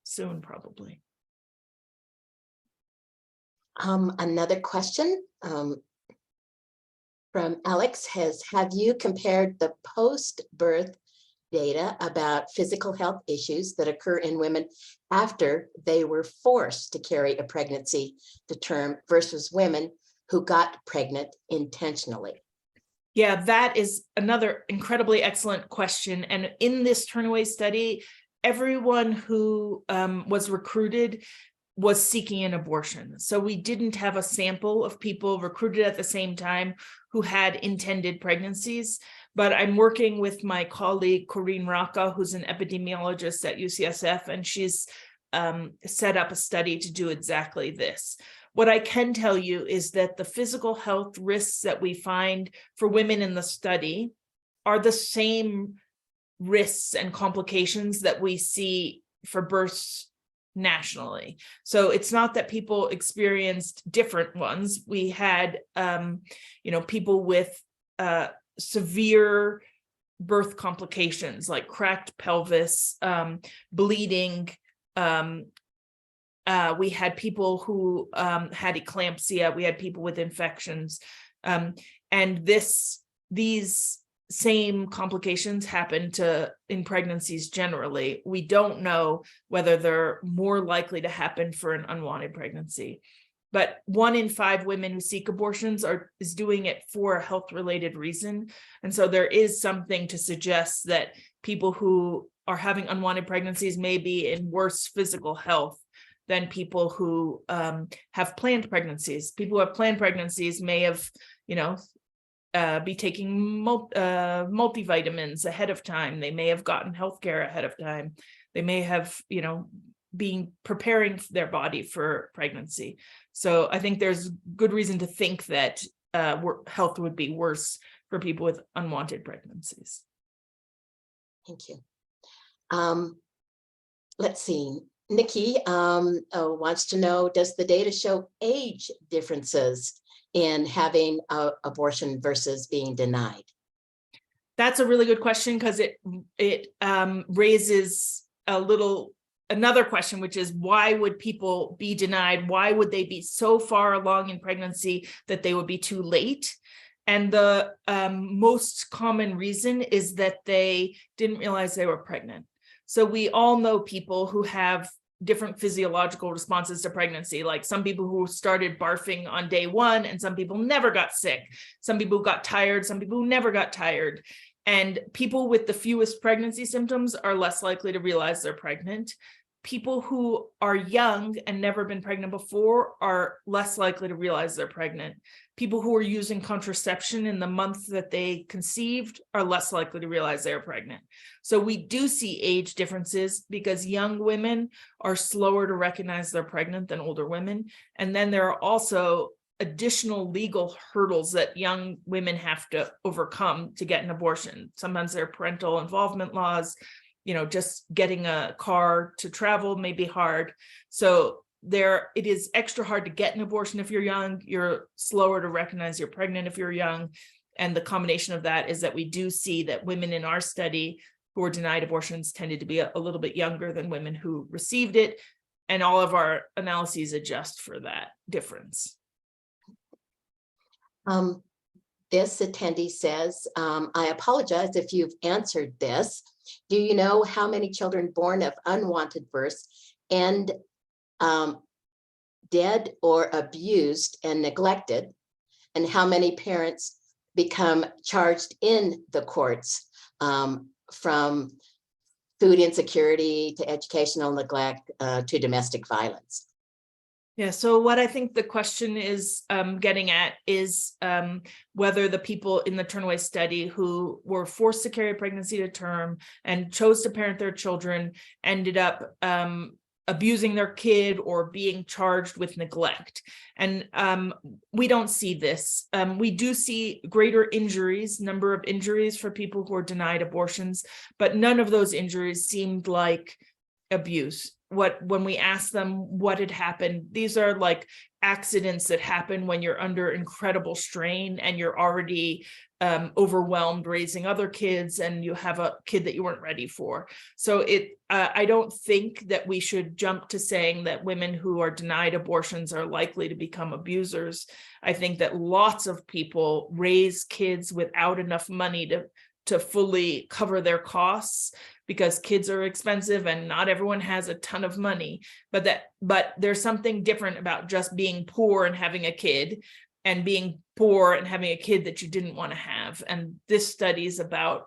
B: soon, probably.
A: Another question from Alex have you compared the post-birth data about physical health issues that occur in women after they were forced to carry a pregnancy to term versus women who got pregnant intentionally?
B: Yeah, that is another incredibly excellent question. And in this Turnaway study, everyone who was recruited was seeking an abortion. So we didn't have a sample of people recruited at the same time who had intended pregnancies. But I'm working with my colleague, Greene Foster, who's an epidemiologist at UCSF, and she's set up a study to do exactly this. What I can tell you is that the physical health risks that we find for women in the study are the same risks and complications that we see for births nationally. So it's not that people experienced different ones. We had, people with severe birth complications like cracked pelvis, bleeding. We had people who had eclampsia. We had people with infections, and these same complications happen in pregnancies generally. We don't know whether they're more likely to happen for an unwanted pregnancy. But 1 in 5 women who seek abortions is doing it for a health-related reason. And so there is something to suggest that people who are having unwanted pregnancies may be in worse physical health than people who have planned pregnancies. People who have planned pregnancies may have, be taking multivitamins ahead of time. They may have gotten healthcare ahead of time. They may have, been preparing their body for pregnancy. So I think there's good reason to think that health would be worse for people with unwanted pregnancies.
A: Thank you. Let's see. Nikki wants to know, does the data show age differences in having an abortion versus being denied?
B: That's a really good question, because it raises another question, which is, why would people be denied? Why would they be so far along in pregnancy that they would be too late? And the most common reason is that they didn't realize they were pregnant. So we all know people who have different physiological responses to pregnancy, like some people who started barfing on day 1, and some people never got sick. Some people got tired, some people who never got tired. And people with the fewest pregnancy symptoms are less likely to realize they're pregnant. people who are young and never been pregnant before are less likely to realize they're pregnant. People who are using contraception in the month that they conceived are less likely to realize they're pregnant. So we do see age differences because young women are slower to recognize they're pregnant than older women. And then there are also additional legal hurdles that young women have to overcome to get an abortion. Sometimes there are parental involvement laws, just getting a car to travel may be hard. So it is extra hard to get an abortion if you're young. You're slower to recognize you're pregnant if you're young. And the combination of that is that we do see that women in our study who were denied abortions tended to be a little bit younger than women who received it. And all of our analyses adjust for that difference.
A: This attendee says, I apologize if you've answered this. Do you know how many children born of unwanted births and dead or abused and neglected, and how many parents become charged in the courts from food insecurity to educational neglect to domestic violence?
B: Yeah, so what I think the question is getting at is whether the people in the Turnaway Study who were forced to carry a pregnancy to term and chose to parent their children ended up abusing their kid or being charged with neglect. And we don't see this. We do see greater number of injuries for people who are denied abortions, but none of those injuries seemed like abuse. When we asked them what had happened, these are like accidents that happen when you're under incredible strain and you're already overwhelmed raising other kids and you have a kid that you weren't ready for. So I don't think that we should jump to saying that women who are denied abortions are likely to become abusers. I think that lots of people raise kids without enough money to fully cover their costs, because kids are expensive and not everyone has a ton of money, but there's something different about just being poor and having a kid and being poor and having a kid that you didn't want to have. And this study is about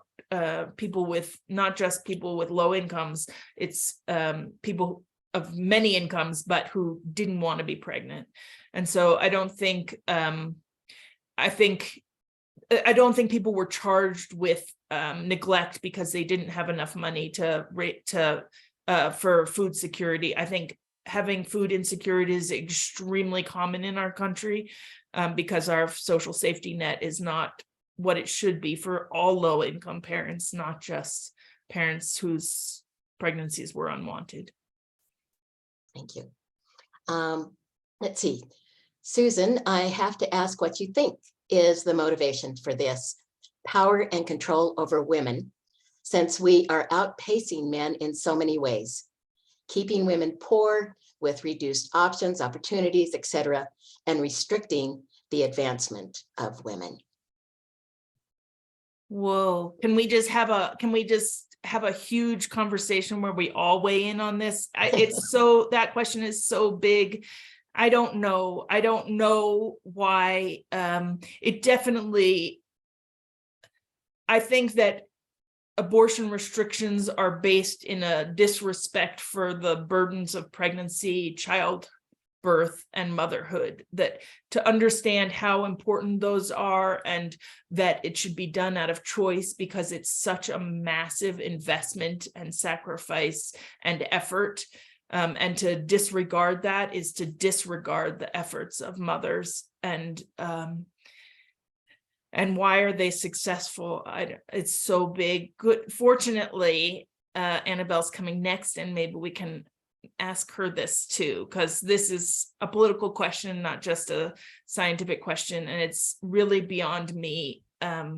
B: people with, not just people with low incomes, it's people of many incomes, but who didn't want to be pregnant. And so I don't think people were charged with neglect because they didn't have enough money for food security. I think having food insecurity is extremely common in our country because our social safety net is not what it should be for all low-income parents, not just parents whose pregnancies were unwanted.
A: Thank you. Let's see. Susan, I have to ask what you think is the motivation for this power and control over women, since we are outpacing men in so many ways, keeping women poor with reduced options, opportunities, etc., and restricting the advancement of women.
B: Whoa, can we just have a huge conversation where we all weigh in on this? That question is so big. I don't know why. It definitely, I think that abortion restrictions are based in a disrespect for the burdens of pregnancy, childbirth, and motherhood, that to understand how important those are and that it should be done out of choice because it's such a massive investment and sacrifice and effort. And to disregard that is to disregard the efforts of mothers. And why are they successful? It's so big. Good. Fortunately, Annabelle's coming next, and maybe we can ask her this too, because this is a political question, not just a scientific question, and it's really beyond me. I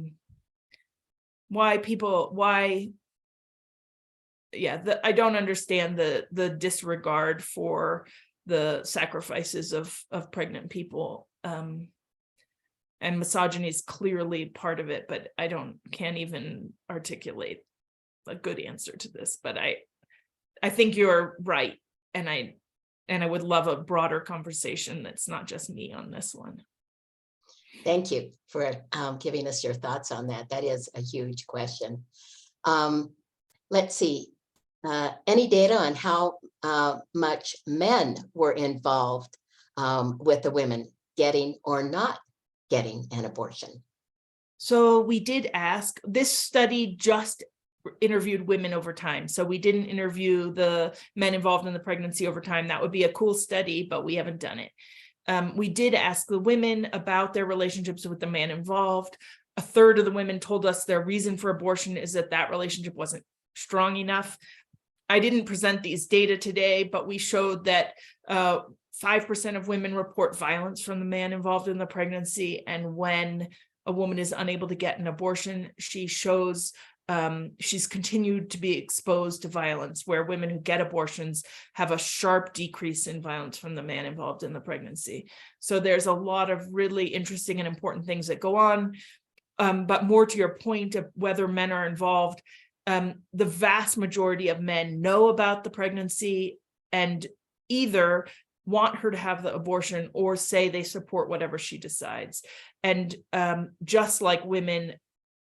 B: don't understand the disregard for the sacrifices of pregnant people. And misogyny is clearly part of it, but I can't even articulate a good answer to this. But I think you're right, and I would love a broader conversation that's not just me on this one.
A: Thank you for giving us your thoughts on that. That is a huge question. Let's see. any data on how much men were involved with the women getting or not getting an abortion?
B: So we did ask, this study just interviewed women over time. So we didn't interview the men involved in the pregnancy over time. That would be a cool study, but we haven't done it. We did ask the women about their relationships with the man involved. A third of the women told us their reason for abortion is that that relationship wasn't strong enough. I didn't present these data today, but we showed that 5% of women report violence from the man involved in the pregnancy. And when a woman is unable to get an abortion, she shows she's continued to be exposed to violence, where women who get abortions have a sharp decrease in violence from the man involved in the pregnancy. So there's a lot of really interesting and important things that go on. But more to your point of whether men are involved, the vast majority of men know about the pregnancy and either want her to have the abortion or say they support whatever she decides. And just like women,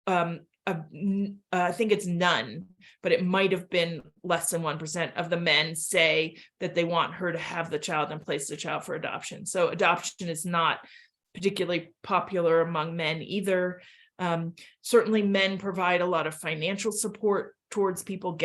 B: I think it's none, but it might have been less than 1% of the men say that they want her to have the child and place the child for adoption. So adoption is not particularly popular among men either. Certainly men provide a lot of financial support towards people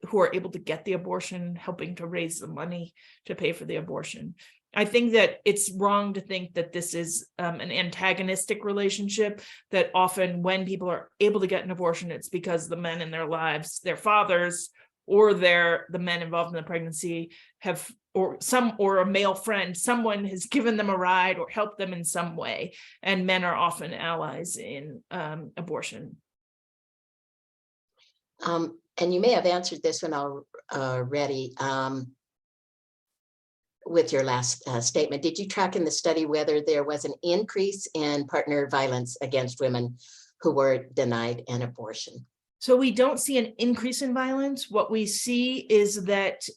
B: who are able to get the abortion, helping to raise the money to pay for the abortion. I think that it's wrong to think that this is an antagonistic relationship, that often when people are able to get an abortion, it's because the men in their lives, their fathers, or the men involved in the pregnancy or a male friend, someone has given them a ride or helped them in some way. And men are often allies in abortion.
A: And you may have answered this one already with your last statement. Did you track in the study whether there was an increase in partner violence against women who were denied an abortion?
B: So we don't see an increase in violence. What we see is that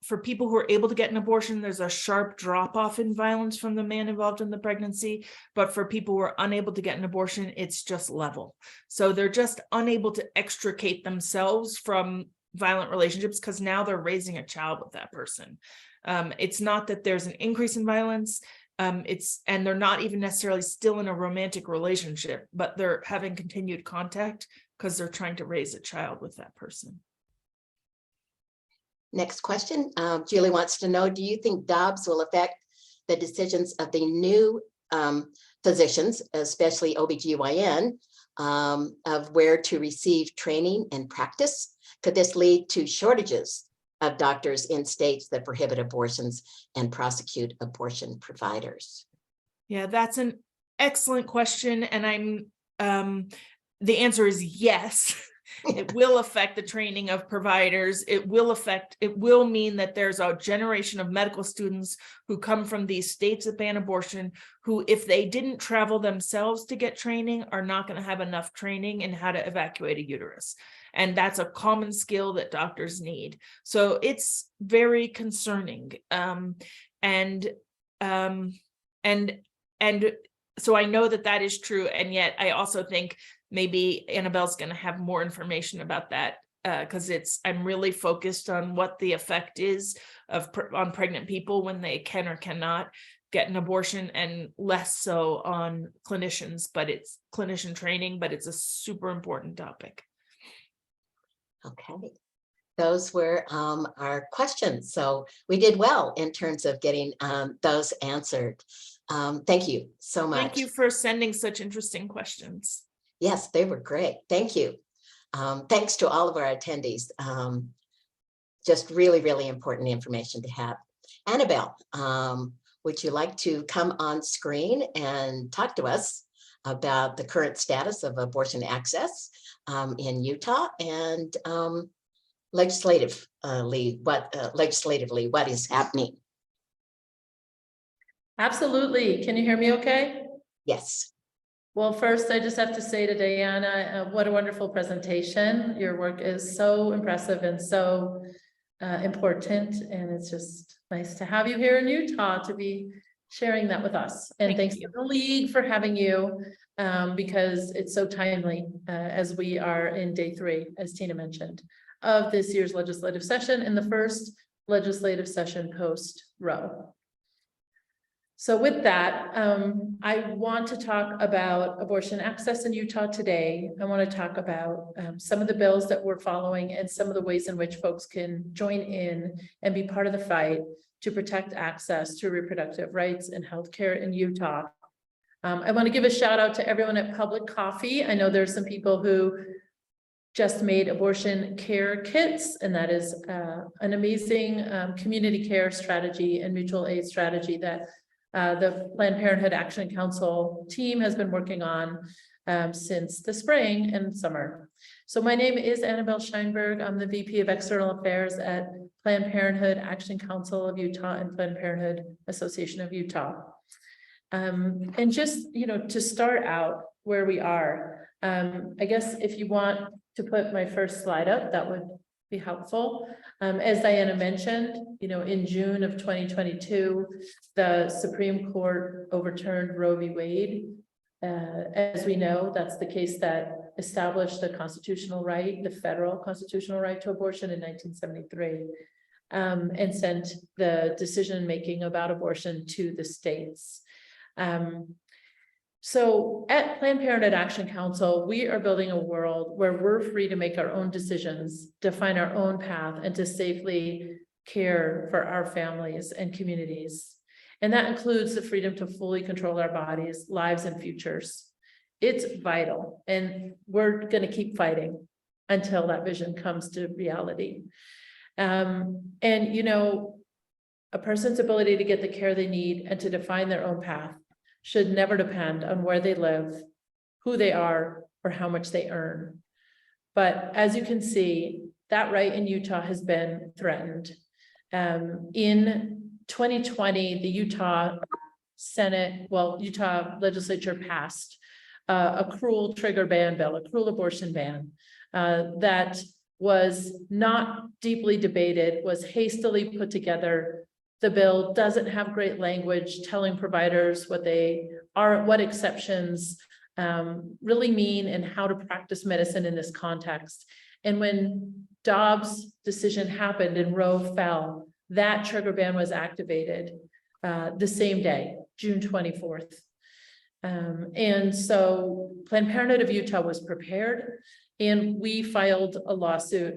B: for people who are able to get an abortion, there's a sharp drop off in violence from the man involved in the pregnancy. But for people who are unable to get an abortion, it's just level. So they're just unable to extricate themselves from violent relationships because now they're raising a child with that person. It's not that there's an increase in violence. And they're not even necessarily still in a romantic relationship, but they're having continued contact because they're trying to raise a child with that person.
A: Next question. Julie wants to know, do you think Dobbs will affect the decisions of the new physicians, especially OBGYN, of where to receive training and practice? Could this lead to shortages of doctors in states that prohibit abortions and prosecute abortion providers?
B: Yeah, that's an excellent question. And the answer is yes. It will affect the training of providers. It will mean that there's a generation of medical students who come from these states that ban abortion, who, if they didn't travel themselves to get training, are not going to have enough training in how to evacuate a uterus. And that's a common skill that doctors need. So it's very concerning. And so I know that is true. And yet I also think maybe Annabelle's going to have more information about that because I'm really focused on what the effect is on pregnant people when they can or cannot get an abortion, and less so on clinicians, but it's clinician training, but it's a super important topic.
A: Okay, those were our questions. So we did well in terms of getting those answered. Thank you so much.
B: Thank you for sending such interesting questions.
A: Yes, they were great. Thank you. Thanks to all of our attendees. Just really, really important information to have. Annabel, would you like to come on screen and talk to us about the current status of abortion access in Utah and legislatively what is happening?
C: Absolutely. Can you hear me okay?
A: Yes.
C: Well, first, I just have to say to Diana, what a wonderful presentation. Your work is so impressive and so important. And it's just nice to have you here in Utah to be sharing that with us. And thanks to the League for having you, because it's so timely as we are in day 3, as Tina mentioned, of this year's legislative session and the first legislative session post-Roe. So with that, I want to talk about abortion access in Utah today. I want to talk about some of the bills that we're following and some of the ways in which folks can join in and be part of the fight to protect access to reproductive rights and healthcare in Utah. I want to give a shout out to everyone at Public Coffee. I know there's some people who just made abortion care kits, and that is an amazing community care strategy and mutual aid strategy that the Planned Parenthood Action Council team has been working on since the spring and summer. So my name is Annabel Sheinberg. I'm the VP of External Affairs at Planned Parenthood Action Council of Utah and Planned Parenthood Association of Utah. And just, to start out where we are, I guess if you want to put my first slide up, that would be helpful. As Diana mentioned, in June of 2022, the Supreme Court overturned Roe v. Wade. As we know, that's the case that established the constitutional right, the federal constitutional right to abortion in 1973, and sent the decision-making about abortion to the states. So at Planned Parenthood Action Council, we are building a world where we're free to make our own decisions, define our own path, and to safely care for our families and communities. And that includes the freedom to fully control our bodies, lives, and futures. It's vital, and we're going to keep fighting until that vision comes to reality. And, a person's ability to get the care they need and to define their own path should never depend on where they live, who they are, or how much they earn. But as you can see, that right in Utah has been threatened. In 2020, the Utah legislature passed a cruel trigger ban bill, a cruel abortion ban that was not deeply debated, was hastily put together. The bill doesn't have great language telling providers what they are, what exceptions really mean, and how to practice medicine in this context. And when Dobbs' decision happened and Roe fell, that trigger ban was activated the same day, June 24th. And so Planned Parenthood of Utah was prepared, and we filed a lawsuit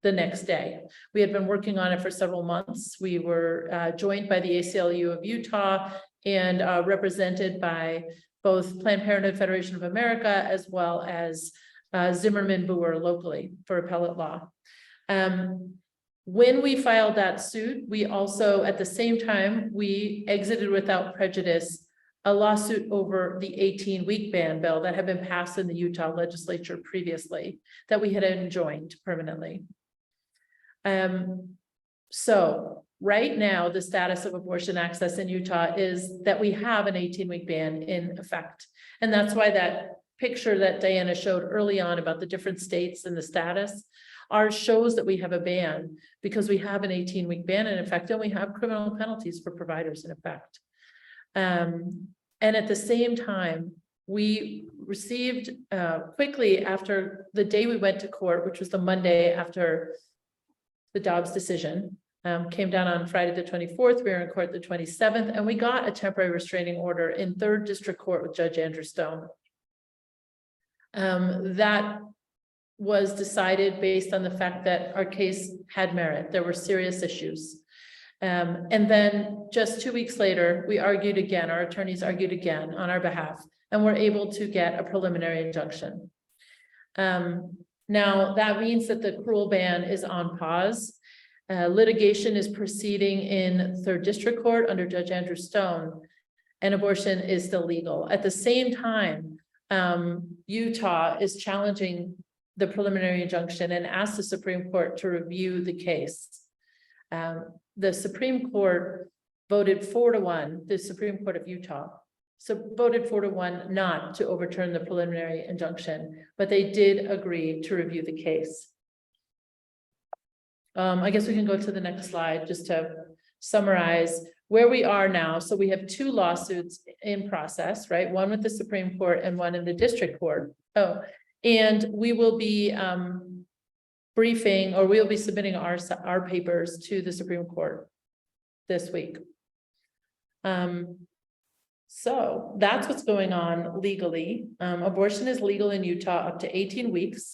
C: the next day. We had been working on it for several months. We were joined by the ACLU of Utah and represented by both Planned Parenthood Federation of America as well as Zimmerman Boer locally for appellate law. When we filed that suit, we also, at the same time, we exited without prejudice a lawsuit over the 18-week ban bill that had been passed in the Utah legislature previously that we had enjoined permanently. So right now, the status of abortion access in Utah is that we have an 18-week ban in effect. And that's why that picture that Diana showed early on about the different states and the status, ours shows that we have a ban because we have an 18-week ban in effect, and we have criminal penalties for providers in effect. And at the same time, we received quickly after the day we went to court, which was the Monday after the Dobbs decision, came down on Friday the 24th, we were in court the 27th, and we got a temporary restraining order in 3rd District Court with Judge Andrew Stone. That was decided based on the fact that our case had merit. There were serious issues. And then just 2 weeks later, we argued again, our attorneys argued again on our behalf, and were able to get a preliminary injunction. Now, that means that the cruel ban is on pause. Litigation is proceeding in 3rd District Court under Judge Andrew Stone, and abortion is still legal. At the same time, Utah is challenging the preliminary injunction and asked the Supreme Court to review the case. The Supreme Court voted 4-1, the Supreme Court of Utah, so voted 4-1 not to overturn the preliminary injunction, but they did agree to review the case. I guess we can go to the next slide just to summarize. where we are now, so we have 2 lawsuits in process, right? One with the Supreme Court and one in the district court. Oh, and we will be briefing, or we'll be submitting our papers to the Supreme Court this week. So that's what's going on legally. Abortion is legal in Utah up to 18 weeks.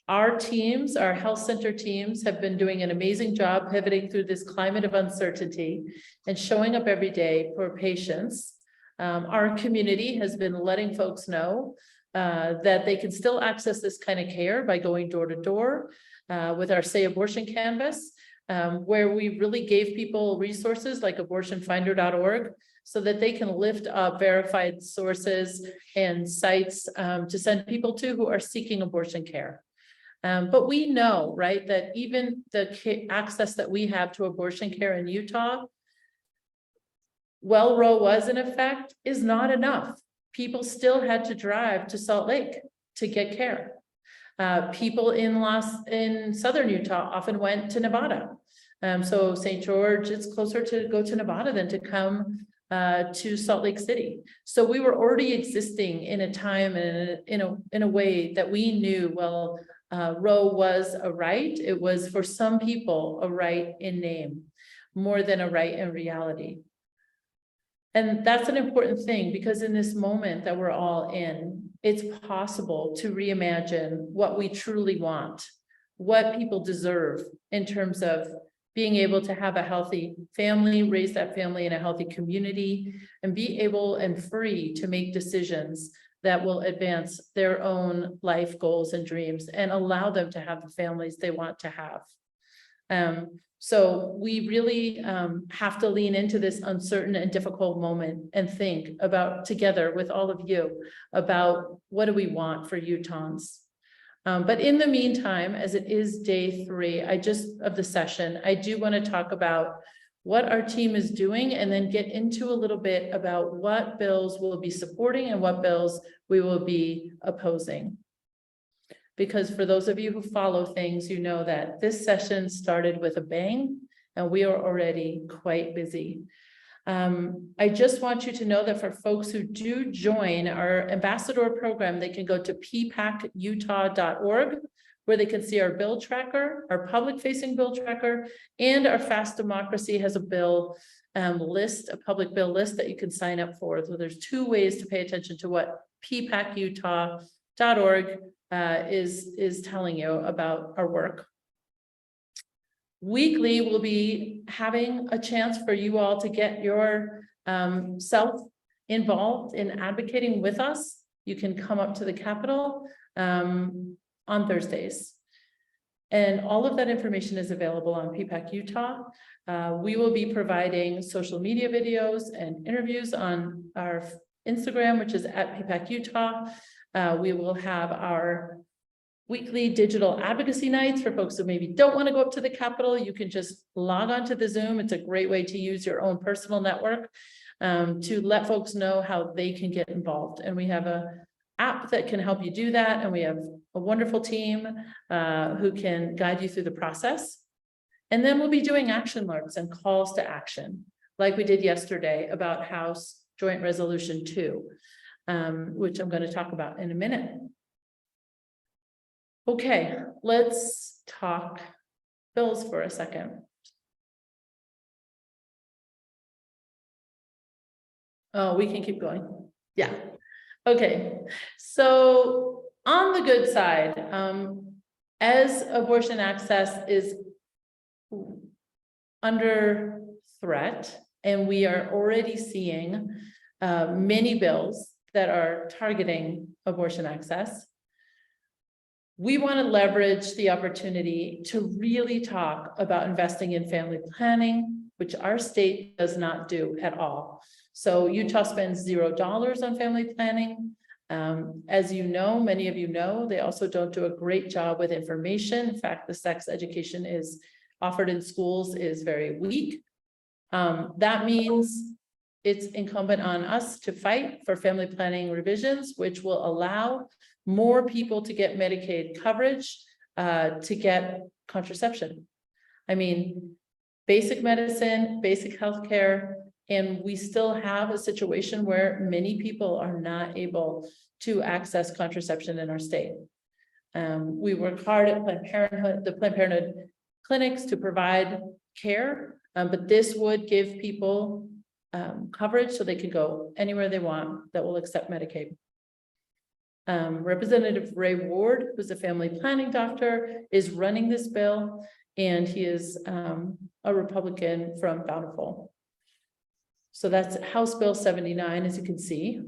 C: Our teams, our health center teams, have been doing an amazing job pivoting through this climate of uncertainty and showing up every day for patients. Our community has been letting folks know that they can still access this kind of care by going door to door with our Say Abortion Canvas, where we really gave people resources like abortionfinder.org so that they can lift up verified sources and sites to send people to who are seeking abortion care. But we know, right, that even the access that we have to abortion care in Utah, while Roe was in effect, is not enough. People still had to drive to Salt Lake to get care. People in southern Utah often went to Nevada. So St. George, it's closer to go to Nevada than to come to Salt Lake City. So we were already existing in a time and in a way that we knew, well, Roe was a right. It was for some people a right in name, more than a right in reality. And that's an important thing, because in this moment that we're all in, it's possible to reimagine what we truly want, what people deserve in terms of being able to have a healthy family, raise that family in a healthy community, and be able and free to make decisions that will advance their own life goals and dreams and allow them to have the families they want to have. So we really have to lean into this uncertain and difficult moment and think about, together with all of you, about what do we want for Utahns. But in the meantime, as it is day 3, of the session, I do want to talk about what our team is doing and then get into a little bit about what bills we'll be supporting and what bills we will be opposing. Because for those of you who follow things, you know that this session started with a bang and we are already quite busy. I just want you to know that for folks who do join our ambassador program, they can go to ppacutah.org, where they can see our bill tracker, our public-facing bill tracker, and our Fast Democracy has a bill list, a public bill list that you can sign up for. So there's 2 ways to pay attention to what ppacutah.org is telling you about our work. Weekly, we'll be having a chance for you all to get your self involved in advocating with us. You can come up to the Capitol on Thursdays. And all of that information is available on PPAC Utah. We will be providing social media videos and interviews on our Instagram, which is at PPAC Utah. We will have our weekly digital advocacy nights for folks who maybe don't want to go up to the Capitol. You can just log on to the Zoom. It's a great way to use your own personal network to let folks know how they can get involved. And we have an app that can help you do that. And we have a wonderful team who can guide you through the process. And then we'll be doing action alerts and calls to action, like we did yesterday about House Joint Resolution 2, which I'm going to talk about in a minute. Okay, let's talk bills for a second. Oh, we can keep going. Yeah. Okay. So on the good side, as abortion access is under threat, and we are already seeing many bills that are targeting abortion access, we want to leverage the opportunity to really talk about investing in family planning, which our state does not do at all. So Utah spends $0 on family planning. As you know, many of you know, they also don't do a great job with information. In fact, the sex education is offered in schools is very weak. That means it's incumbent on us to fight for family planning revisions, which will allow more people to get Medicaid coverage, to get contraception. I mean, basic medicine, basic healthcare And we still have a situation where many people are not able to access contraception in our state. We work hard at Planned Parenthood, the Planned Parenthood clinics to provide care, but this would give people coverage so they can go anywhere they want that will accept Medicaid. Representative Ray Ward, who's a family planning doctor, is running this bill, and he is a Republican from Bountiful. So that's House Bill 79, as you can see.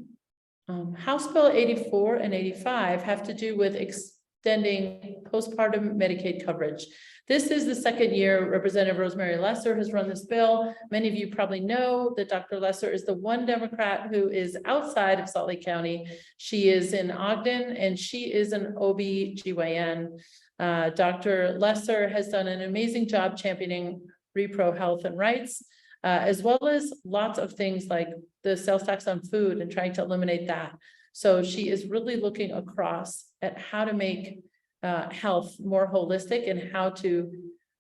C: House Bill 84 and 85 have to do with extending postpartum Medicaid coverage. This is the second year Representative Rosemary Lesser has run this bill. Many of you probably know that Dr. Lesser is the one Democrat who is outside of Salt Lake County. She is in Ogden, and she is an OB-GYN. Dr. Lesser has done an amazing job championing repro health and rights, as well as lots of things like the sales tax on food and trying to eliminate that. So she is really looking across at how to make health more holistic and how to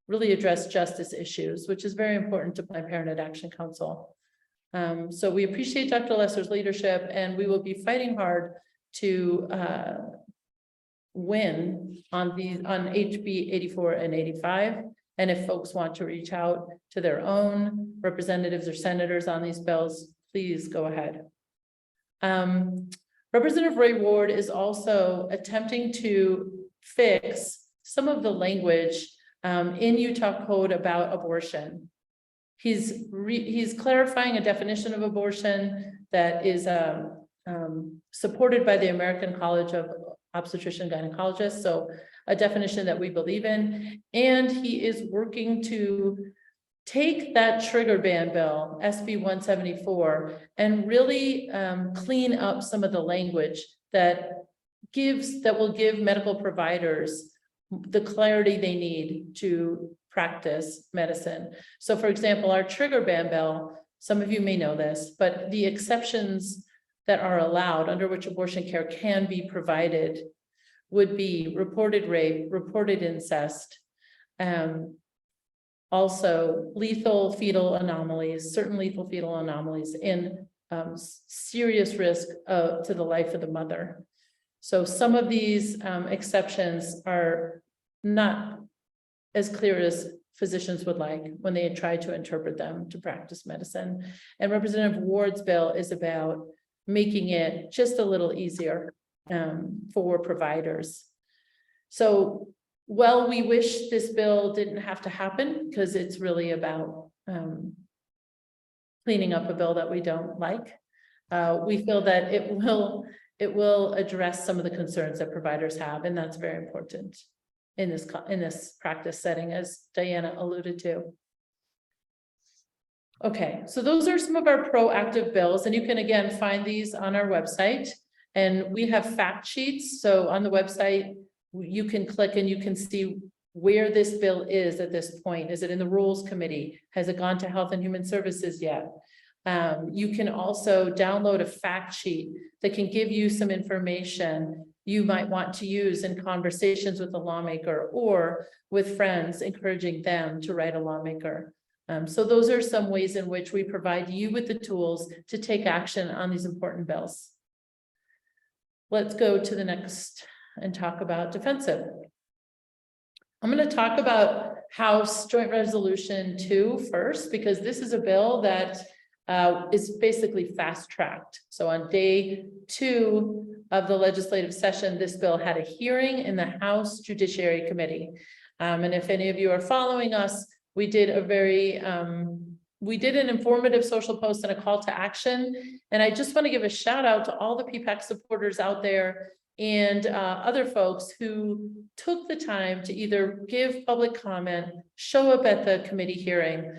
C: really address justice issues, which is very important to Planned Parenthood Action Council. So we appreciate Dr. Lesser's leadership, and we will be fighting hard to win on HB 84 and 85. And if folks want to reach out to their own representatives or senators on these bills, please go ahead. Representative Ray Ward is also attempting to fix some of the language in Utah code about abortion. He's clarifying a definition of abortion that is supported by the American College of Obstetrician Gynecologists, so a definition that we believe in, and he is working to take that trigger ban bill, SB 174, and really clean up some of the language that will give medical providers the clarity they need to practice medicine. So for example, our trigger ban bill, some of you may know this, but the exceptions that are allowed under which abortion care can be provided would be reported rape, reported incest, also lethal fetal anomalies, certain lethal fetal anomalies, and serious risk to the life of the mother. So some of these exceptions are not as clear as physicians would like when they try to interpret them to practice medicine. And Representative Ward's bill is about making it just a little easier for providers. So while we wish this bill didn't have to happen, because it's really about cleaning up a bill that we don't like, we feel that it will address some of the concerns that providers have, and that's very important in this practice setting, as Diana alluded to. Okay, so those are some of our proactive bills, and you can again find these on our website, and we have fact sheets. So on the website, you can click and you can see where this bill is at this point. Is it in the Rules Committee? Has it gone to Health and Human Services yet? You can also download a fact sheet that can give you some information you might want to use in conversations with a lawmaker or with friends, encouraging them to write a lawmaker. So those are some ways in which we provide you with the tools to take action on these important bills. Let's go to the next and talk about defensive. I'm going to talk about House Joint Resolution 2 first, because this is a bill that is basically fast-tracked. So on day 2 of the legislative session, this bill had a hearing in the House Judiciary Committee. And if any of you are following us, we did an informative social post and a call to action. And I just want to give a shout out to all the PPAC supporters out there and other folks who took the time to either give public comment, show up at the committee hearing,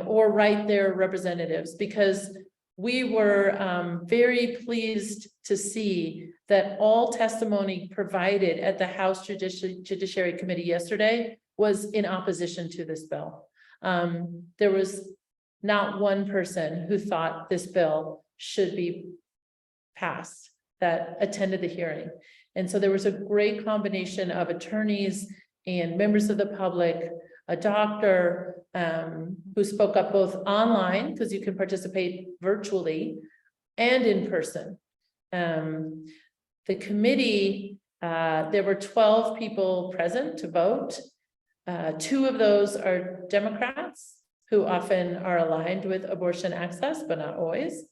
C: or write their representatives, because we were very pleased to see that all testimony provided at the House Judiciary Committee yesterday was in opposition to this bill. There was not one person who thought this bill should be passed that attended the hearing. And so there was a great combination of attorneys and members of the public, a doctor, who spoke up both online, because you can participate virtually, and in person. The committee, there were 12 people present to vote. 2 of those are Democrats, who often are aligned with abortion access, but not always.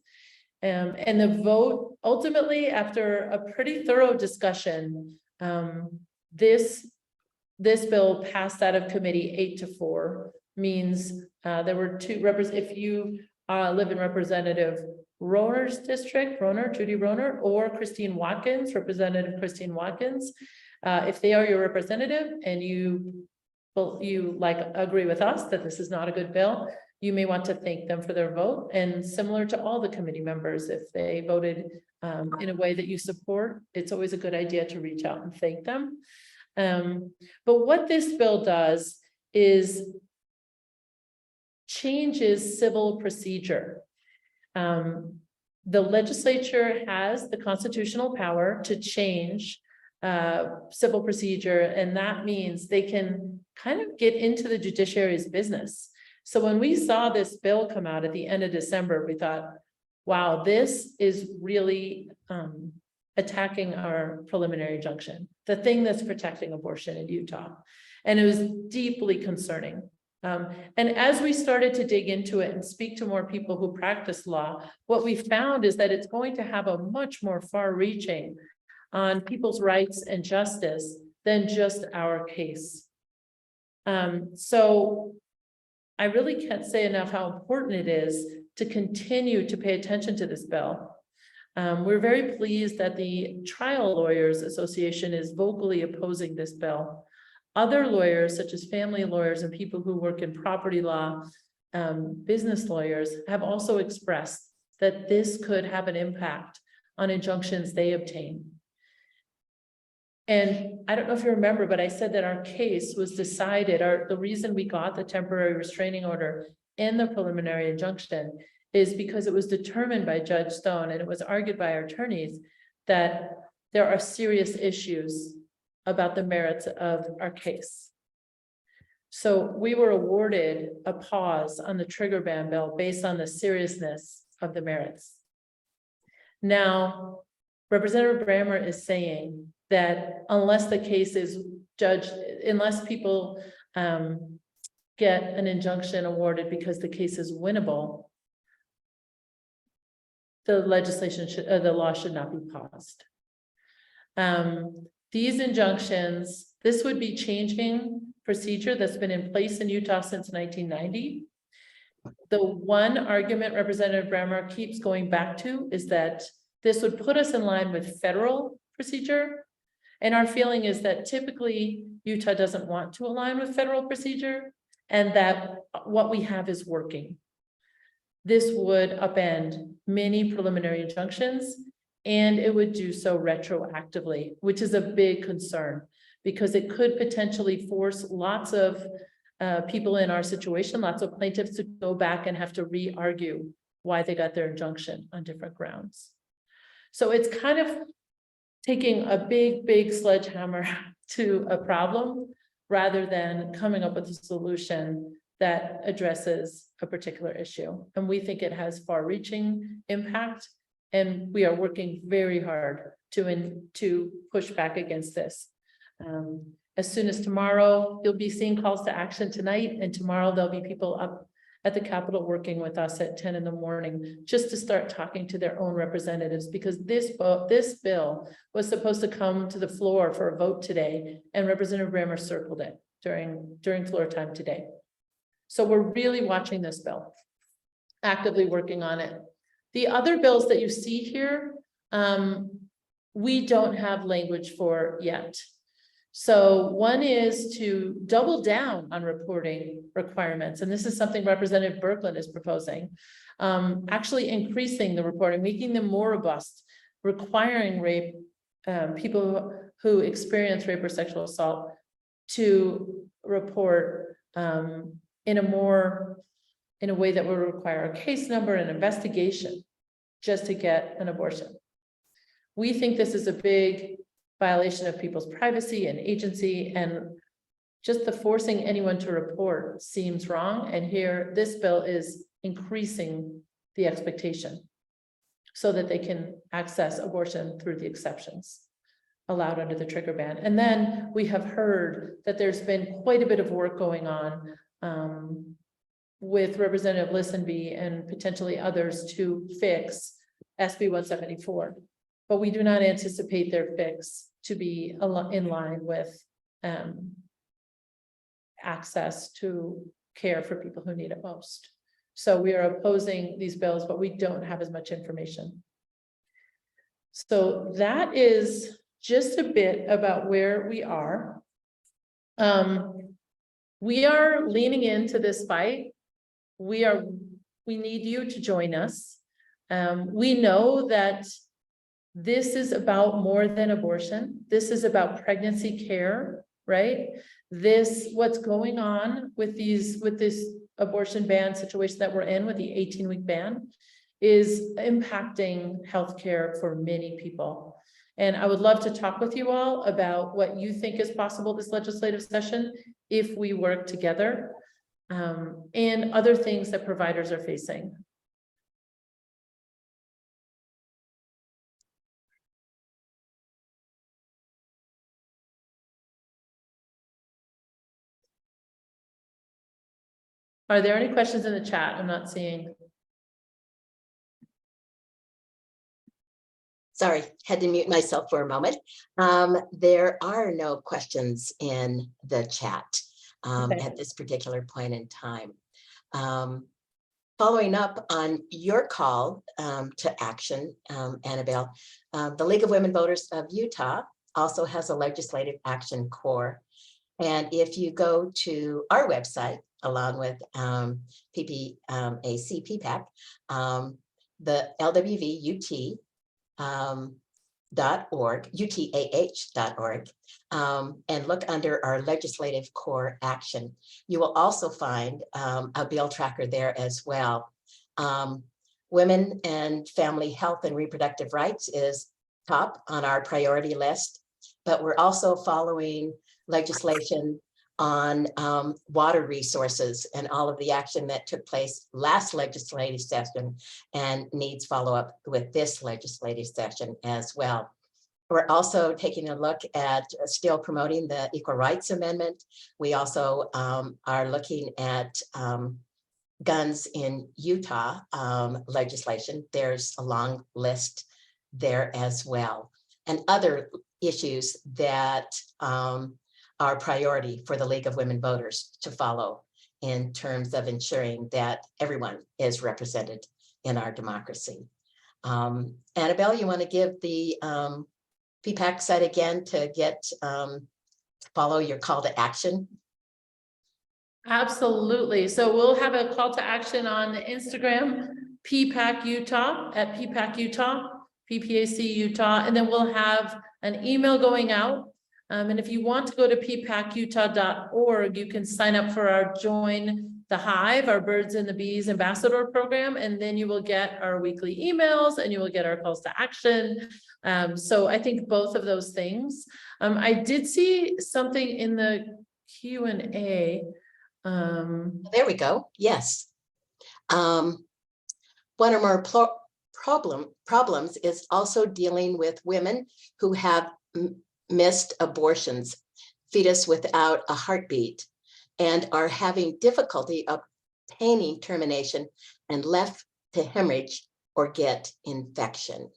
C: And the vote, ultimately, after a pretty thorough discussion, this bill passed out of committee 8-4, means there were 2 if you live in Representative Rohner's district, Judy Rohner, or Christine Watkins, Representative Christine Watkins, if they are your representative and you agree with us that this is not a good bill, you may want to thank them for their vote. And similar to all the committee members, if they voted in a way that you support, it's always a good idea to reach out and thank them. But what this bill does is changes civil procedure. The legislature has the constitutional power to change civil procedure, and that means they can kind of get into the judiciary's business. So when we saw this bill come out at the end of December, we thought, wow, this is really attacking our preliminary injunction, the thing that's protecting abortion in Utah. And it was deeply concerning. And as we started to dig into it and speak to more people who practice law, what we found is that it's going to have a much more far-reaching on people's rights and justice than just our case. So I really can't say enough how important it is to continue to pay attention to this bill. We're very pleased that the Trial Lawyers Association is vocally opposing this bill. Other lawyers, such as family lawyers and people who work in property law, business lawyers, have also expressed that this could have an impact on injunctions they obtain. And I don't know if you remember, but I said that our case was decided, the reason we got the temporary restraining order and the preliminary injunction is because it was determined by Judge Stone, and it was argued by our attorneys, that there are serious issues about the merits of our case. So we were awarded a pause on the trigger ban bill based on the seriousness of the merits. Now, Representative Brammer is saying that unless the case is judged, unless people get an injunction awarded because the case is winnable, the legislation should, the law should not be paused. These injunctions, this would be changing procedure that's been in place in Utah since 1990. The one argument Representative Brammer keeps going back to is that this would put us in line with federal procedure. And our feeling is that typically Utah doesn't want to align with federal procedure, and that what we have is working. This would upend many preliminary injunctions, and it would do so retroactively, which is a big concern because it could potentially force lots of people in our situation, lots of plaintiffs, to go back and have to re-argue why they got their injunction on different grounds. So it's kind of taking a big sledgehammer to a problem rather than coming up with a solution that addresses a particular issue. And we think it has far-reaching impact, and we are working very hard to push back against this. As soon as tomorrow, you'll be seeing calls to action tonight, and tomorrow there'll be people up at the Capitol working with us at 10 in the morning just to start talking to their own representatives, because this bill was supposed to come to the floor for a vote today, and Representative Brammer circled it during floor time today. So we're really watching this bill, actively working on it. The other bills that you see here, we don't have language for yet. So one is to double down on reporting requirements. And this is something Representative Birkeland is proposing, actually increasing the reporting, making them more robust, requiring people who experience rape or sexual assault to report in a way that will require a case number and investigation just to get an abortion. We think this is a big violation of people's privacy and agency, and just the forcing anyone to report seems wrong. And here, this bill is increasing the expectation so that they can access abortion through the exceptions allowed under the trigger ban. And then we have heard that there's been quite a bit of work going on with Representative Listenby and potentially others to fix SB 174. But we do not anticipate their fix to be in line with access to care for people who need it most. So we are opposing these bills, but we don't have as much information. So that is just a bit about where we are. We are leaning into this fight. We need you to join us. We know that this is about more than abortion. This is about pregnancy care, right? What's going on with this abortion ban situation that we're in with the 18-week ban is impacting healthcare for many people. And I would love to talk with you all about what you think is possible this legislative session if we work together, and other things that providers are facing. Are there any questions in the chat? I'm not seeing.
A: Sorry, had to mute myself for a moment. There are no questions in the chat
C: Okay.
A: at this particular point in time. Following up on your call to action, Annabelle, the League of Women Voters of Utah also has a legislative action core. And if you go to our website, along with PPAC, PPAC, the LWV .org, UTAH.org, and look under our legislative core action. You will also find a bill tracker there as well. Women and family health and reproductive rights is top on our priority list, but we're also following legislation on water resources and all of the action that took place last legislative session and needs follow-up with this legislative session as well. We're also taking a look at still promoting the Equal Rights Amendment. We also are looking at guns in Utah legislation. There's a long list there as well, and other issues that our priority for the League of Women Voters to follow in terms of ensuring that everyone is represented in our democracy. Annabelle, you want to give the PPAC site again to get follow your call to action?
C: Absolutely. So we'll have a call to action on Instagram, PPAC Utah at PPAC Utah, PPAC Utah, and then we'll have an email going out. And if you want to go to ppacutah.org, you can sign up for our Join the Hive, our Birds and the Bees Ambassador program, and then you will get our weekly emails and you will get our calls to action. So I think both of those things. I did see something in the Q&A.
A: There we go. Yes. One of our problems is also dealing with women who have missed abortions, fetus without a heartbeat, and are having difficulty obtaining termination and left to hemorrhage or get infection.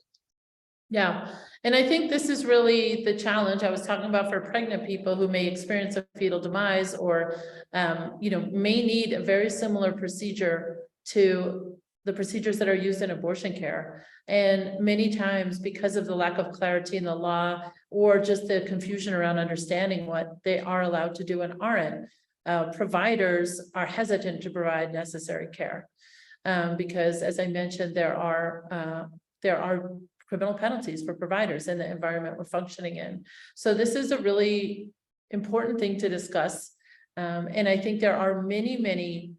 C: Yeah, and I think this is really the challenge I was talking about for pregnant people who may experience a fetal demise or, may need a very similar procedure to the procedures that are used in abortion care. And many times, because of the lack of clarity in the law or just the confusion around understanding what they are allowed to do and aren't, providers are hesitant to provide necessary care. Because as I mentioned, there are criminal penalties for providers in the environment we're functioning in. So this is a really important thing to discuss. And I think there are many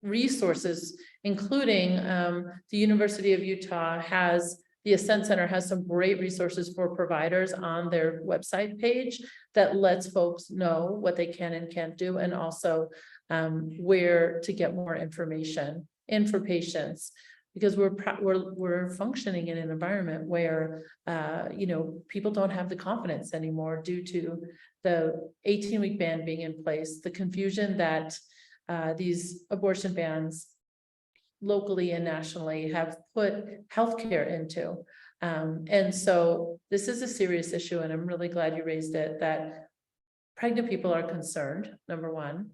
C: resources, including the University of Utah has The Ascent Center has some great resources for providers on their website page that lets folks know what they can and can't do, and also where to get more information and for patients, because we're functioning in an environment where people don't have the confidence anymore due to the 18-week ban being in place, the confusion that these abortion bans locally and nationally have put healthcare into. And so this is a serious issue, and I'm really glad you raised it, that pregnant people are concerned, number one,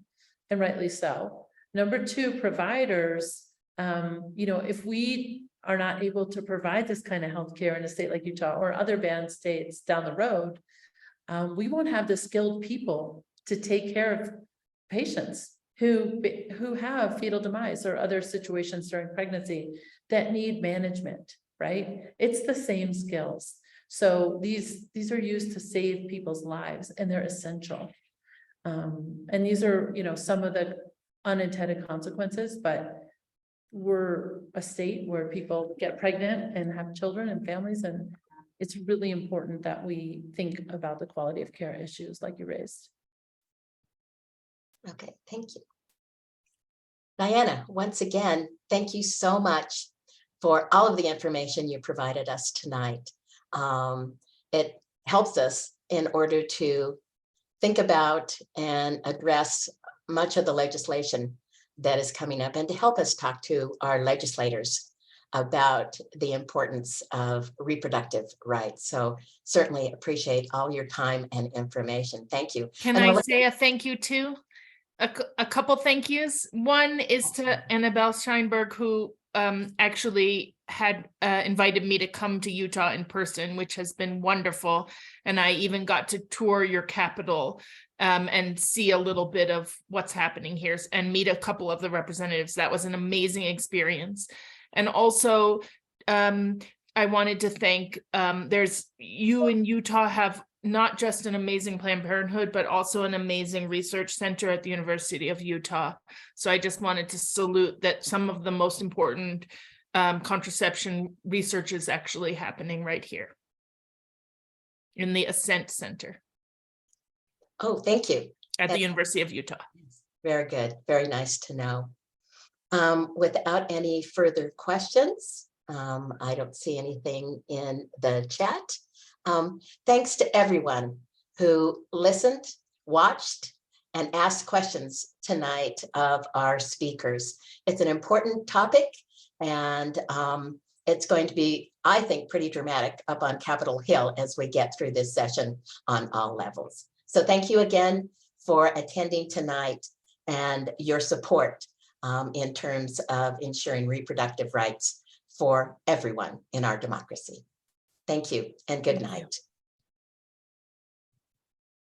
C: and rightly so. Number two, providers, if we are not able to provide this kind of healthcare in a state like Utah or other banned states down the road, we won't have the skilled people to take care of patients who have fetal demise or other situations during pregnancy that need management, right? It's the same skills. So these are used to save people's lives, and they're essential. And these are, some of the unintended consequences, but we're a state where people get pregnant and have children and families, and it's really important that we think about the quality of care issues like you raised.
A: Okay, thank you. Diana, once again, thank you so much for all of the information you provided us tonight. It helps us in order to think about and address much of the legislation that is coming up, and to help us talk to our legislators about the importance of reproductive rights. So certainly appreciate all your time and information. Thank you.
B: Can I say a thank you too? A couple thank yous. One is to Annabel Sheinberg, who actually had invited me to come to Utah in person, which has been wonderful. And I even got to tour your capital and see a little bit of what's happening here and meet a couple of the representatives. That was an amazing experience. And also, I wanted to thank, you in Utah have not just an amazing Planned Parenthood, but also an amazing research center at the University of Utah. So I just wanted to salute that some of the most important contraception research is actually happening right here in the Ascent Center.
A: Oh, thank you.
B: At the University of Utah.
A: Very good. Very nice to know. Without any further questions, I don't see anything in the chat. Thanks to everyone who listened, watched, and asked questions tonight of our speakers. It's an important topic, and it's going to be, I think, pretty dramatic up on Capitol Hill as we get through this session on all levels. So thank you again for attending tonight and your support in terms of ensuring reproductive rights for everyone in our democracy. Thank you and good night.